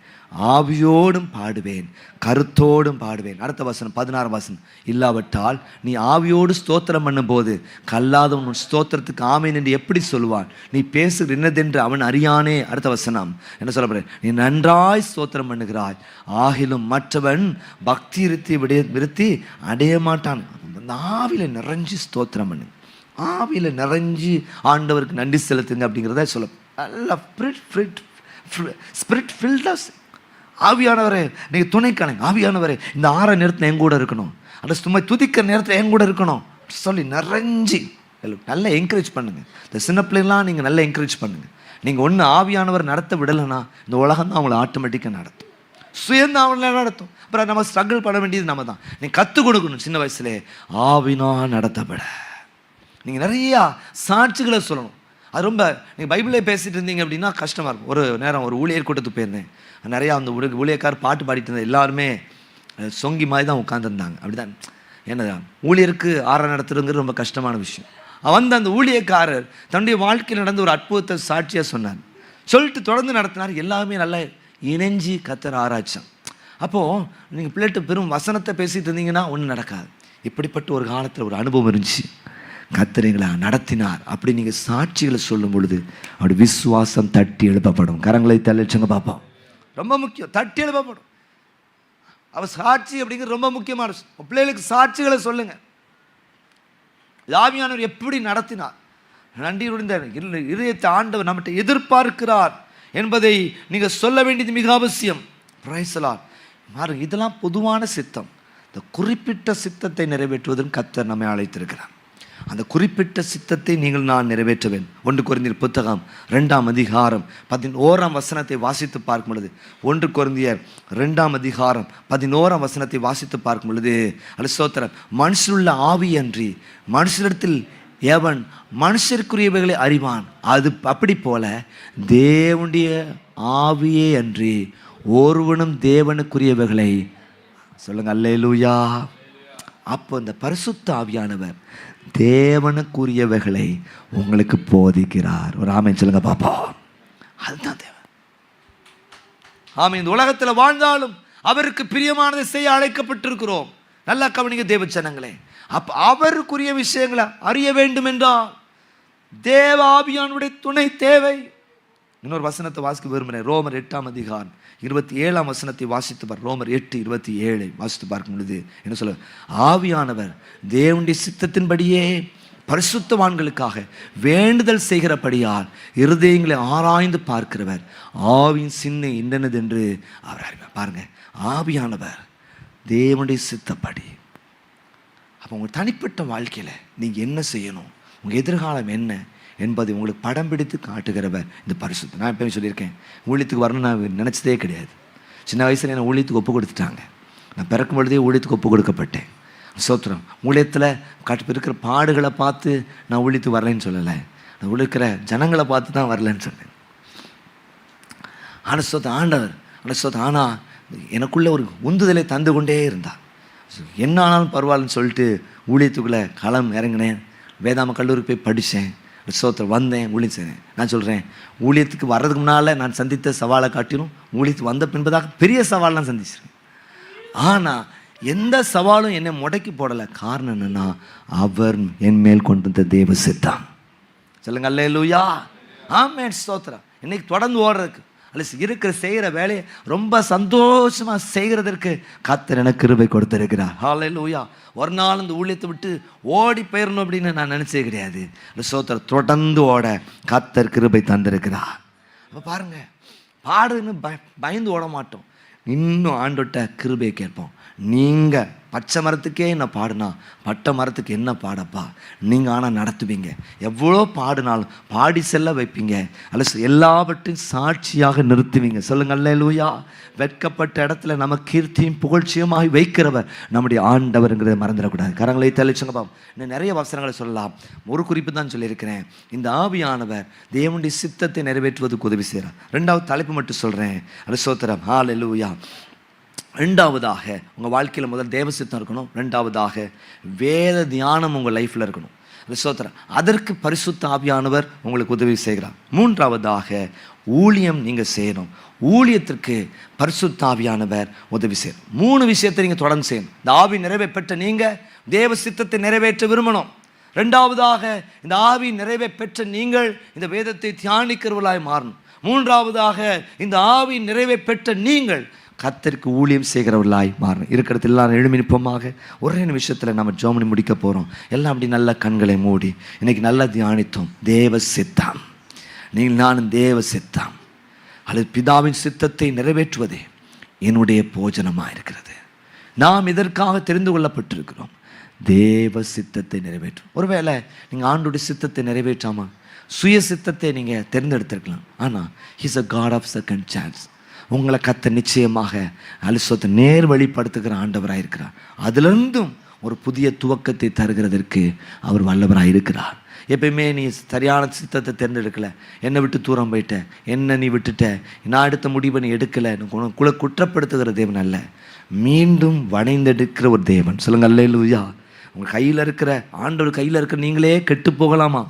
ஆவியோடும் பாடுவேன், கருத்தோடும் பாடுவேன். அடுத்த வசனம் 16 வசனம், இல்லாவிட்டால் நீ ஆவியோடு ஸ்தோத்திரம் பண்ணும் போது கல்லாதவன் உன் ஸ்தோத்திரத்துக்கு ஆமேன் என்று எப்படி சொல்லுவான்? நீ பேசுகிற என்னதென்று அவன் அறியானே. அடுத்த வசனம் என்ன சொல்ல போறேன்? நீ நன்றாய் ஸ்தோத்திரம் பண்ணுகிறாய், ஆகிலும் மற்றவன் பக்தி விருத்தி அடைய மாட்டான். ஆவியில நிறைஞ்சு ஸ்தோத்திரம் பண்ணு, ஆவியில நிறைஞ்சு ஆண்டவருக்கு நன்றி செலுத்துங்க அப்படிங்கிறத சொல்ல. நல்லா ஸ்பிரிட் ஃபில்டர்ஸ் ஆவியானவரே நீங்கள் துணைக்கான ஆவியானவரே இந்த ஆற நேரத்தில் என் கூட இருக்கணும், அந்த சும்மா துதிக்கிற நேரத்தில் என் கூட இருக்கணும் சொல்லி நிறைஞ்சி நல்லா என்கரேஜ் பண்ணுங்கள். இந்த சின்ன பிள்ளைலாம் நீங்கள் நல்லா என்கரேஜ் பண்ணுங்கள். நீங்கள் ஒன்று ஆவியானவர் நடத்த விடலைன்னா இந்த உலகம் தான் அவங்கள ஆட்டோமேட்டிக்காக நடத்தும், சுயந்தான் அவங்கள நடத்தும். அப்புறம் நம்ம ஸ்ட்ரகிள் பண்ண வேண்டியது நம்ம தான். நீங்கள் கற்றுக் கொடுக்கணும் சின்ன வயசுலே ஆவினா நடத்தப்பட. நீங்கள் நிறையா சாட்சிகளை சொல்லணும். அது ரொம்ப நீங்கள் பைபிளே பேசிகிட்டு இருந்தீங்க அப்படின்னா கஷ்டமாக இருக்கும். ஒரு நேரம் ஒரு ஊழியர் கூட்டத்துக்கு போயிருந்தேன். நிறையா அந்த ஊழியக்கார் பாட்டு பாடிட்டு இருந்தேன். எல்லாருமே சொங்கி மாதிரி தான் உட்காந்துருந்தாங்க. அப்படி தான் என்ன ஊழியருக்கு நடத்துறதுங்கிறது ரொம்ப கஷ்டமான விஷயம். அந்த ஊழியக்காரர் தன்னுடைய வாழ்க்கையில் நடந்த ஒரு அற்புதத்தை சாட்சியாக சொன்னார். சொல்லிட்டு தொடர்ந்து நடத்தினார். எல்லாமே நல்லா இணைஞ்சி கத்தர் ஆராய்ச்சான். அப்போது நீங்கள் பிள்ளைகிட்ட பெரும் வசனத்தை பேசிகிட்டு இருந்தீங்கன்னா ஒன்றும் நடக்காது. இப்படிப்பட்ட ஒரு காலத்தில் ஒரு அனுபவம் இருந்துச்சு, கத்தர் எங்களை நடத்தினார் அப்படி நீங்கள் சாட்சிகளை சொல்லும் பொழுது அப்படி விசுவாசம் தட்டி எழுப்பப்படும். கரங்களை தள்ளிச்சுங்க பார்ப்போம். ரொம்ப முக்கியம், தட்டி எழுப்பப்படும். அவள் சாட்சி அப்படிங்கிறது ரொம்ப முக்கியமான விஷயம். பிள்ளைகளுக்கு சாட்சிகளை சொல்லுங்கள். ஆவியானவர் எப்படி நடத்தினார், நன்றியுடன் இதயத்தை ஆண்டவர் நம்மகிட்ட எதிர்பார்க்கிறார் என்பதை நீங்கள் சொல்ல வேண்டியது மிக அவசியம். Price the Lord. இதெல்லாம் பொதுவான சித்தம். இந்த குறிப்பிட்ட சித்தத்தை நிறைவேற்றுவதற்கு கர்த்தர் நம்மை அழைத்திருக்கிறார். அந்த குறிப்பிட்ட சித்தத்தை நீங்கள் நான் நிறைவேற்ற வேண்டும். 1 கொரிந்தியர் புத்தகம் 2ஆம் அதிகாரம் 11ஆம் வசனத்தை வாசித்து பார்க்கும் பொழுது 1 கொரிந்தியர் 2ஆம் அதிகாரம் 11ஆம் வசனத்தை வாசித்து பார்க்கும் பொழுது ஸ்தோத்திரம், மனுஷனுள்ள ஆவி அன்றி மனுஷரிடத்தில் எவன் மனுஷருக்குரியவைகளை அறிவான், அது அப்படி போல தேவனுடைய ஆவியே அன்றி ஒருவனும் தேவனுக்குரியவைகளை சொல்லுங்க அல்லேலூயா. அப்போ இந்த பரிசுத்த ஆவியானவர் தேவனுக்குரியவைகளை உங்களுக்கு போதிக்கிறார். ஒரு ஆமென் சொல்லுங்க பாப்பா. அதுதான் தேவன். ஆமென். இந்த உலகத்தில் வாழ்ந்தாலும் அவருக்கு பிரியமானதை செய்ய அழைக்கப்பட்டிருக்கிறோம். நல்லா கவனிங்க தேவ ஜனங்களே. அவருக்குரிய விஷயங்களை அறிய வேண்டும் என்றால் தேவ ஆவியானுடைய துணை தேவை. இன்னொரு வசனத்தை வாசிக்க விரும்புகிறேன். ரோமர் 8ஆம் அதிகாரம் 27ஆம் வசனத்தை வாசித்து பார். ரோமர் 8:27 வாசித்து பார்க்கும் பொழுது என்ன சொல்ல, ஆவியானவர் தேவனுடைய சித்தத்தின்படியே பரிசுத்தவான்களுக்காக வேண்டுதல் செய்கிறபடியால் இருதயங்களை ஆராய்ந்து பார்க்கிறவர் ஆவியின் சின்ன என்னது என்று அவர் அறிவார். பாருங்க, ஆவியானவர் தேவனுடைய சித்தப்படி. அப்போ உங்கள் தனிப்பட்ட வாழ்க்கையில் நீங்கள் என்ன செய்யணும், உங்கள் எதிர்காலம் என்ன என்பதை உங்களுக்கு படம் பிடித்து காட்டுகிறவர் இந்த பரிசுத்தம். நான் எப்போயும் சொல்லியிருக்கேன், ஊழியத்துக்கு வரணும்னு நான் நினச்சதே கிடையாது. சின்ன வயசில் என்னை ஊழியத்துக்கு ஒப்பு கொடுத்துட்டாங்க. நான் பிறக்கும் பொழுதே ஊழியத்துக்கு ஒப்பு கொடுக்கப்பட்டேன். சோத்திரம். ஊழியத்தில் இருக்கிற பாடுகளை பார்த்து நான் ஊழியத்துக்கு வரலைன்னு சொல்லலை, நான் உழைக்கிற ஜனங்களை பார்த்து தான் வரலன்னு சொன்னேன். ஆனால் சோத்திரம் ஆண்டவர் ஆனால் எனக்குள்ளே ஒரு உந்துதலை தந்து கொண்டே இருந்தார். என்ன ஆனாலும் பரவாயில்லன்னு சொல்லிட்டு ஊழியத்துக்குள்ளே களம் இறங்கினேன். வேதாம கல்லூரிக்கு போய் படித்தேன். சோத்திரம் வந்தேன், ஊழியம் செய்தேன். நான் சொல்கிறேன், ஊழியத்துக்கு வர்றதுக்கு முன்னால் நான் சந்தித்த சவாலை காட்டிலும் ஊழியத்துக்கு வந்த பின்பதாக பெரிய சவால்லாம் சந்திச்சிருக்கேன். ஆனால் எந்த சவாலும் என்னை முடக்கி போடலை. காரணம் என்னென்னா, அவர் என் மேல் கொண்டு வந்த தேவ சித்தம். சொல்லுங்க அல்லேலூயா. ஆமென். ஸ்தோத்திரம். இன்னைக்கு தொடர்ந்து ஓடுறதுக்கு இருக்கிற செய்கிற வேலையை ரொம்ப சந்தோஷமாக செய்கிறதற்கு கர்த்தர் எனக்கு கிருபை கொடுத்திருக்கிறார். ஹல்லேலூயா. ஒரு நாள் இந்த ஊழியத்தை விட்டு ஓடி போயிடணும் அப்படின்னு நான் நினச்சே கிடையாது. ஸ்தோத்திரம். தொடர்ந்து ஓட கர்த்தர் கிருபை தந்திருக்கிறார். அப்போ பாருங்க, பாடுன்னு பயந்து ஓட மாட்டோம். இன்னும் ஆண்டோட்ட கிருபையை கேட்போம். நீங்கள் பச்சை மரத்துக்கே என்ன பாடுனா பட்டை மரத்துக்கு என்ன பாடப்பா, நீங்கள் ஆனால் நடத்துவீங்க. எவ்வளோ பாடினாலும் பாடி செல்ல வைப்பீங்க. அல்ல எல்லாவற்றையும் சாட்சியாக நிறுத்துவீங்க. சொல்லுங்கள் அல்லேலூயா. வெட்கப்பட்ட இடத்துல நம்ம கீர்த்தியும் புகழ்ச்சியுமாய் வைக்கிறவர் நம்முடைய ஆண்டவருங்கிறத மறந்துடக்கூடாது. கரங்களை தெளிச்சுங்க பாப்போம். இன்னும் நிறைய வசனங்களை சொல்லலாம். ஒரு குறிப்பு தான் சொல்லியிருக்கிறேன். இந்த ஆவியானவர் தேவனுடைய சித்தத்தை நிறைவேற்றுவதற்கு உதவி செய்கிறார். 2வது தலைப்பு மட்டும் சொல்கிறேன். அது ஸ்தோத்திரம். ஹல்லேலூயா. 2வதாக உங்கள் வாழ்க்கையில் முதல் தேவ சித்தம் இருக்கணும். 2வதாக வேத தியானம் உங்கள் லைஃப்பில் இருக்கணும். ஸ்தோத்திரம். அதற்கு பரிசுத்த ஆவியானவர் உங்களுக்கு உதவி செய்கிறார். 3வதாக ஊழியம் நீங்கள் செய்யணும். ஊழியத்திற்கு பரிசுத்த ஆவியானவர் உதவி செய்யணும். 3 விஷயத்தை நீங்கள் தொடர்ந்து செய்யணும். இந்த ஆவி நிறைவே பெற்ற நீங்கள் தேவ சித்தத்தை நிறைவேற்ற விரும்பணும். 2வதாக இந்த ஆவி நிறைவே பெற்ற நீங்கள் இந்த வேதத்தை தியானிக்கிறவர்களாய் மாறணும். 3வதாக இந்த ஆவி நிறைவே பெற்ற நீங்கள் கர்த்தருக்கு ஊழியம் செய்கிறவர்களாய் மாறணும். இருக்கிறது எல்லாரும் எழுமி நிற்போமாக. ஒரே நிமிஷத்தில் நம்ம ஜெபம் முடிக்க போகிறோம். எல்லாம் அப்படி நல்ல கண்களை மூடி இன்னைக்கு நல்லா தியானித்தோம். தேவ சித்தம். நீங்கள் நானும் தேவ சித்தம் அல்லது பிதாவின் சித்தத்தை நிறைவேற்றுவதே என்னுடைய போஜனமாக இருக்கிறது. நாம் இதற்காக தெரிந்து கொள்ளப்பட்டிருக்கிறோம், தேவ சித்தத்தை நிறைவேற்றும். ஒருவேளை நீங்கள் ஆண்டுடைய சித்தத்தை நிறைவேற்றாமல் சுய சித்தத்தை நீங்கள் தேர்ந்தெடுத்திருக்கலாம். ஆனால் he's a god of second chance. உங்களை கர்த்தர் நிச்சயமாக அலிசோத்தை நேர் வழிப்படுத்துகிற ஆண்டவராக இருக்கிறார். அதிலிருந்தும் ஒரு புதிய துவக்கத்தை தருகிறதற்கு அவர் வல்லவராக இருக்கிறார். எப்பயுமே நீ சரியான சித்தத்தை தேர்ந்தெடுக்கலை, என்னை விட்டு தூரம் போயிட்ட, என்ன நீ விட்டுட்ட, நான் எடுத்த முடிவை நீ எடுக்கலை, குற்றப்படுத்துகிற தேவன் அல்ல, மீண்டும் வணைந்தெடுக்கிற ஒரு தேவன். சொல்லுங்க அல்லேலூயா. உங்கள் கையில் இருக்கிற ஆண்டவர் கையில் இருக்கிற நீங்களே கெட்டு போகலாமா?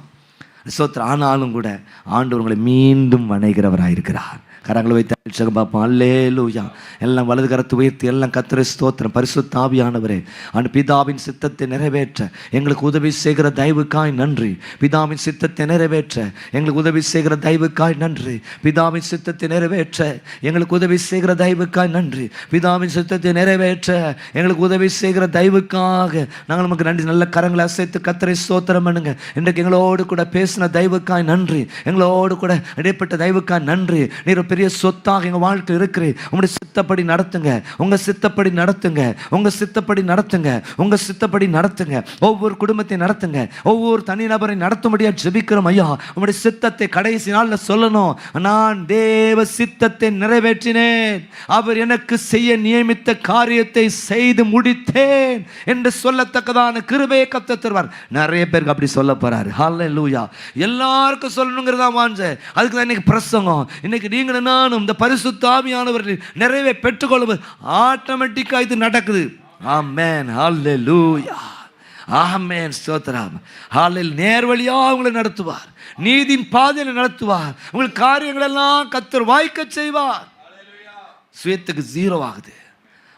ஸ்தோத்திரம். ஆனாலும் கூட ஆண்டவர் உங்களை மீண்டும் வணைகிறவராக இருக்கிறார். கரங்களை வைத்து பார்ப்போம். அல்லேலூயா. எல்லாம் வலது கரத்தை உயர்த்தி எல்லாம் கர்த்தரை ஸ்தோத்திரம். பரிசுத்த ஆவியானவரே, அந்த பிதாவின் சித்தத்தை நிறைவேற்ற எங்களுக்கு உதவி செய்கிற தயவுக்காய் நன்றி. பிதாவின் சித்தத்தை நிறைவேற்ற எங்களுக்கு உதவி செய்கிற தயவுக்காய் நன்றி. பிதாவின் சித்தத்தை நிறைவேற்ற எங்களுக்கு உதவி செய்கிற தயவுக்காய் நன்றி. பிதாவின் சித்தத்தை நிறைவேற்ற எங்களுக்கு உதவி செய்கிற தயவுக்காக நாங்கள் நமக்கு நன்றி. நல்ல கரங்களை அசைத்து கர்த்தரை ஸ்தோத்திரம் பண்ணுங்க. இன்றைக்கு எங்களோடு கூட பேசின தயவுக்காய் நன்றி. எங்களோடு கூட இடைப்பட்ட தயவுக்காய் நன்றி. நீர் பெரிய சொத்தாக எங்க வாழ்க்கை இருக்கிற உங்களுடைய சித்தப்படி நடத்துங்க, உங்க சித்தப்படி நடத்துங்க, உங்க சித்தப்படி நடத்துங்க, உங்க சித்தப்படி நடத்துங்க. ஒவ்வொரு குடும்பத்தை நடத்துங்க, ஒவ்வொரு தனிநபரை நடத்தும்படியா ஜெபிக்கிறோம் ஐயா. உங்களுடைய சித்தத்தை கடைசி நாள்ல சொல்லணும், நான் தேவ சித்தத்தை நிறைவேற்றினேன், அவர் எனக்கு செய்ய நியமித்த காரியத்தை செய்து முடித்தேன் என்று சொல்லத்தக்கதான கிருபையை கர்த்தர் தருவார். நிறைய பேருக்கு அப்படி சொல்ல போறாரு. ஹல்லேலூயா. எல்லாருக்கும் சொல்லணுங்கிறதா வாஞ்ச. அதுக்கு தான் இன்னைக்கு பிரசங்கம். இன்னைக்கு நீங்க நானும் இந்த பரிசுத்த ஆவியானவர்கள் நிறைவே பெற்றுக்கொள்வது ஆட்டோமேட்டிக்கா இது நடக்குது. ஆமென். ஹல்லேலூயா. ஆமென். ஸ்தோத்திரம். ஹல்லேலூயா. நேர்வழியா உங்களை நடத்துவார், நீதியின் பாதையில் நடத்துவார். உங்கள் காரியங்கள் எல்லாம் கர்த்தர் வாய்க்க செய்வார். சுயத்துக்கு 0 ஆகுது.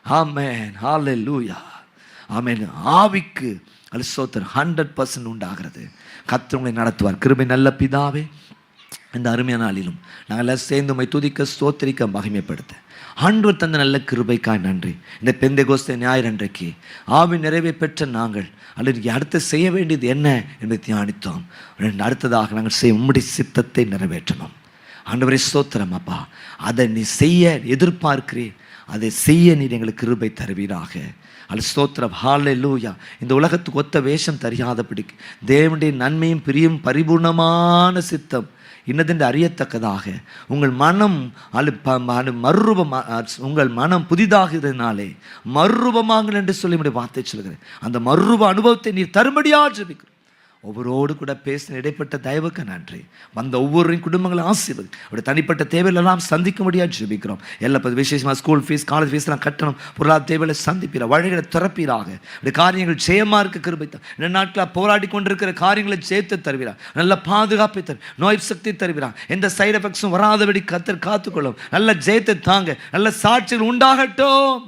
ஆமென். ஹல்லேலூயா. ஆமென். ஆவிக்கு ஸ்தோத்திரம் 100% உண்டாகிறது. கர்த்தர் உங்களை நடத்துவார். கிருபை நல்ல பிதாவே, இந்த அருமையான நாளிலும் நாங்கள் சேர்ந்து உம்மை துதிக்க ஸ்தோத்திரிக்க மகிமைப்படுத்த ஆண்டவர் தந்த நல்ல கிருபைக்காய் நன்றி. இந்த பெந்தெகோஸ்தே ஞாயிறு அன்றைக்கு ஆவி நிறைவை பெற்ற நாங்கள் அல்லது அடுத்து செய்ய வேண்டியது என்ன என்பதை தியானித்தோம். அடுத்ததாக நாங்கள் செய்ய உம்முடைய சித்தத்தை நிறைவேற்றணும். ஆண்டவரே ஸ்தோத்திரம் அப்பா. அதை நீ செய்ய எதிர்பார்க்கிறேன், அதை செய்ய நீர் எங்களுக்கு கிருபை தருவீராக. அல்ல ஸ்தோத்திரம். ஹல்லேலூயா. இந்த உலகத்துக்கு ஒத்த வேஷம் தெரியாதபடிக்கு தேவனுடைய நன்மையும் பிரியும் பரிபூர்ணமான சித்தம் இன்னதென்று அறியத்தக்கதாக உங்கள் மனம் உங்கள் மனம் புதிதாகிறதுனாலே மறுரூபமாங்கள் என்று சொல்லி என்னுடைய வார்த்தை சொல்கிறேன். அந்த மறுரூப அனுபவத்தை நீர் தரும்படியாக ஜெபிக்கிறேன். ஒவ்வொருவோடு கூட பேசின இடைப்பட்ட தயவுக்கு நன்றி. வந்த ஒவ்வொரு குடும்பங்களும் ஆசீர்வதி. அவருடைய தனிப்பட்ட தேவையிலெல்லாம் சந்திக்க முடியாது ஜெபிக்கிறோம். எல்லா விசேஷமாக ஸ்கூல் ஃபீஸ், காலேஜ் ஃபீஸ்லாம் கட்டணும், பொருளாதார தேவைகளை சந்திப்பீரா, வழிகளை திறப்பீராக. இப்படி காரியங்கள் ஜெயமாக இருக்க கிருபைத்தான். 2 நாட்களாக போராடி கொண்டிருக்கிற காரியங்களை ஜெயித்து தருவீரா. நல்ல பாதுகாப்பை தரு, நோய் சக்தி தருவீரா. எந்த சைடு எஃபெக்ட்ஸும் வராதபடி கர்த்தர் காத்துக்கொள்ளும். நல்ல ஜெயத்தை தாங்க, நல்ல சாட்சிகள் உண்டாகட்டும்.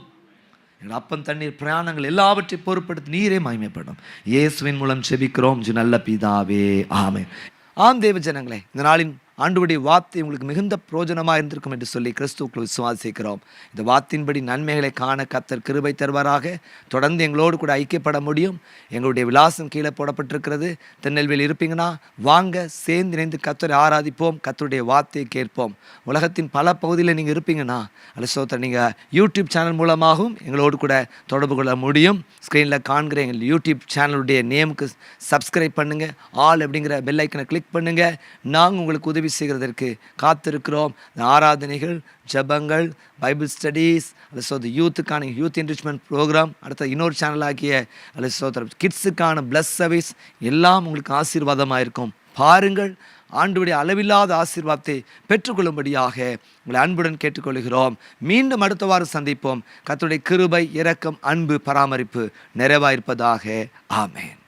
எங்கள் அப்பன் தண்ணீர் பிரயாணங்கள் எல்லாவற்றையும் பொறுப்படுத்தி நீரே மகிமைப்படும். இயேசுவின் மூலம் ஜெபிக்கிறோம் நல்ல பிதாவே. ஆமென். ஆம் தேவ ஜனங்களே, இந்த நாளின் ஆண்டவருடைய வார்த்தை உங்களுக்கு மிகுந்த பிரயோஜனமாக இருந்திருக்கும் என்று சொல்லி கிறிஸ்துவுக்குள் விசுவாசிக்கிறோம். இந்த வார்த்தையின்படி நன்மைகளை காண கர்த்தர் கிருபை தருவாராக. தொடர்ந்து எங்களோடு கூட ஐக்கியப்பட முடியும். எங்களுடைய விலாசம் கீழே போடப்பட்டிருக்கிறது. திருநெல்வேலி இருப்பீங்கன்னா வாங்க, சேர்ந்து இணைந்து கர்த்தரை ஆராதிப்போம், கர்த்தருடைய வார்த்தையை கேட்போம். உலகத்தின் பல பகுதியில் நீங்கள் இருப்பீங்கன்னா அல்ல நீங்கள் யூடியூப் சேனல் மூலமாகவும் எங்களோடு கூட தொடர்பு கொள்ள முடியும். ஸ்க்ரீனில் காண்கிற எங்கள் யூடியூப் சேனலுடைய நேமுக்கு சப்ஸ்கிரைப் பண்ணுங்கள், ஆல் அப்படிங்கிற பெல் ஐக்கனை கிளிக் பண்ணுங்கள். நாங்கள் உங்களுக்கு உதவி செய்கிறதற்கு காத்திருக்கிறோம். ஆராதனைகள், ஜபங்கள், பைபிள் ஸ்டடீஸ், அல்லது யூத்துக்கான யூத் என்ரிச்மெண்ட் ப்ரோக்ராம், அடுத்த இன்னொரு சேனலாகிய அல்லது கிட்ஸுக்கான பிளஸ் சர்வீஸ் எல்லாம் உங்களுக்கு ஆசீர்வாதமாக இருக்கும். பாருங்கள், ஆண்டவருடைய அளவில்லாத ஆசீர்வாதத்தை பெற்றுக்கொள்ளும்படியாக உங்களை அன்புடன் கேட்டுக்கொள்கிறோம். மீண்டும் அடுத்த வாரம் சந்திப்போம். கர்த்தருடைய கிருபை, இரக்கம், அன்பு, பராமரிப்பு நிறைவாயிருப்பதாக. ஆமென்.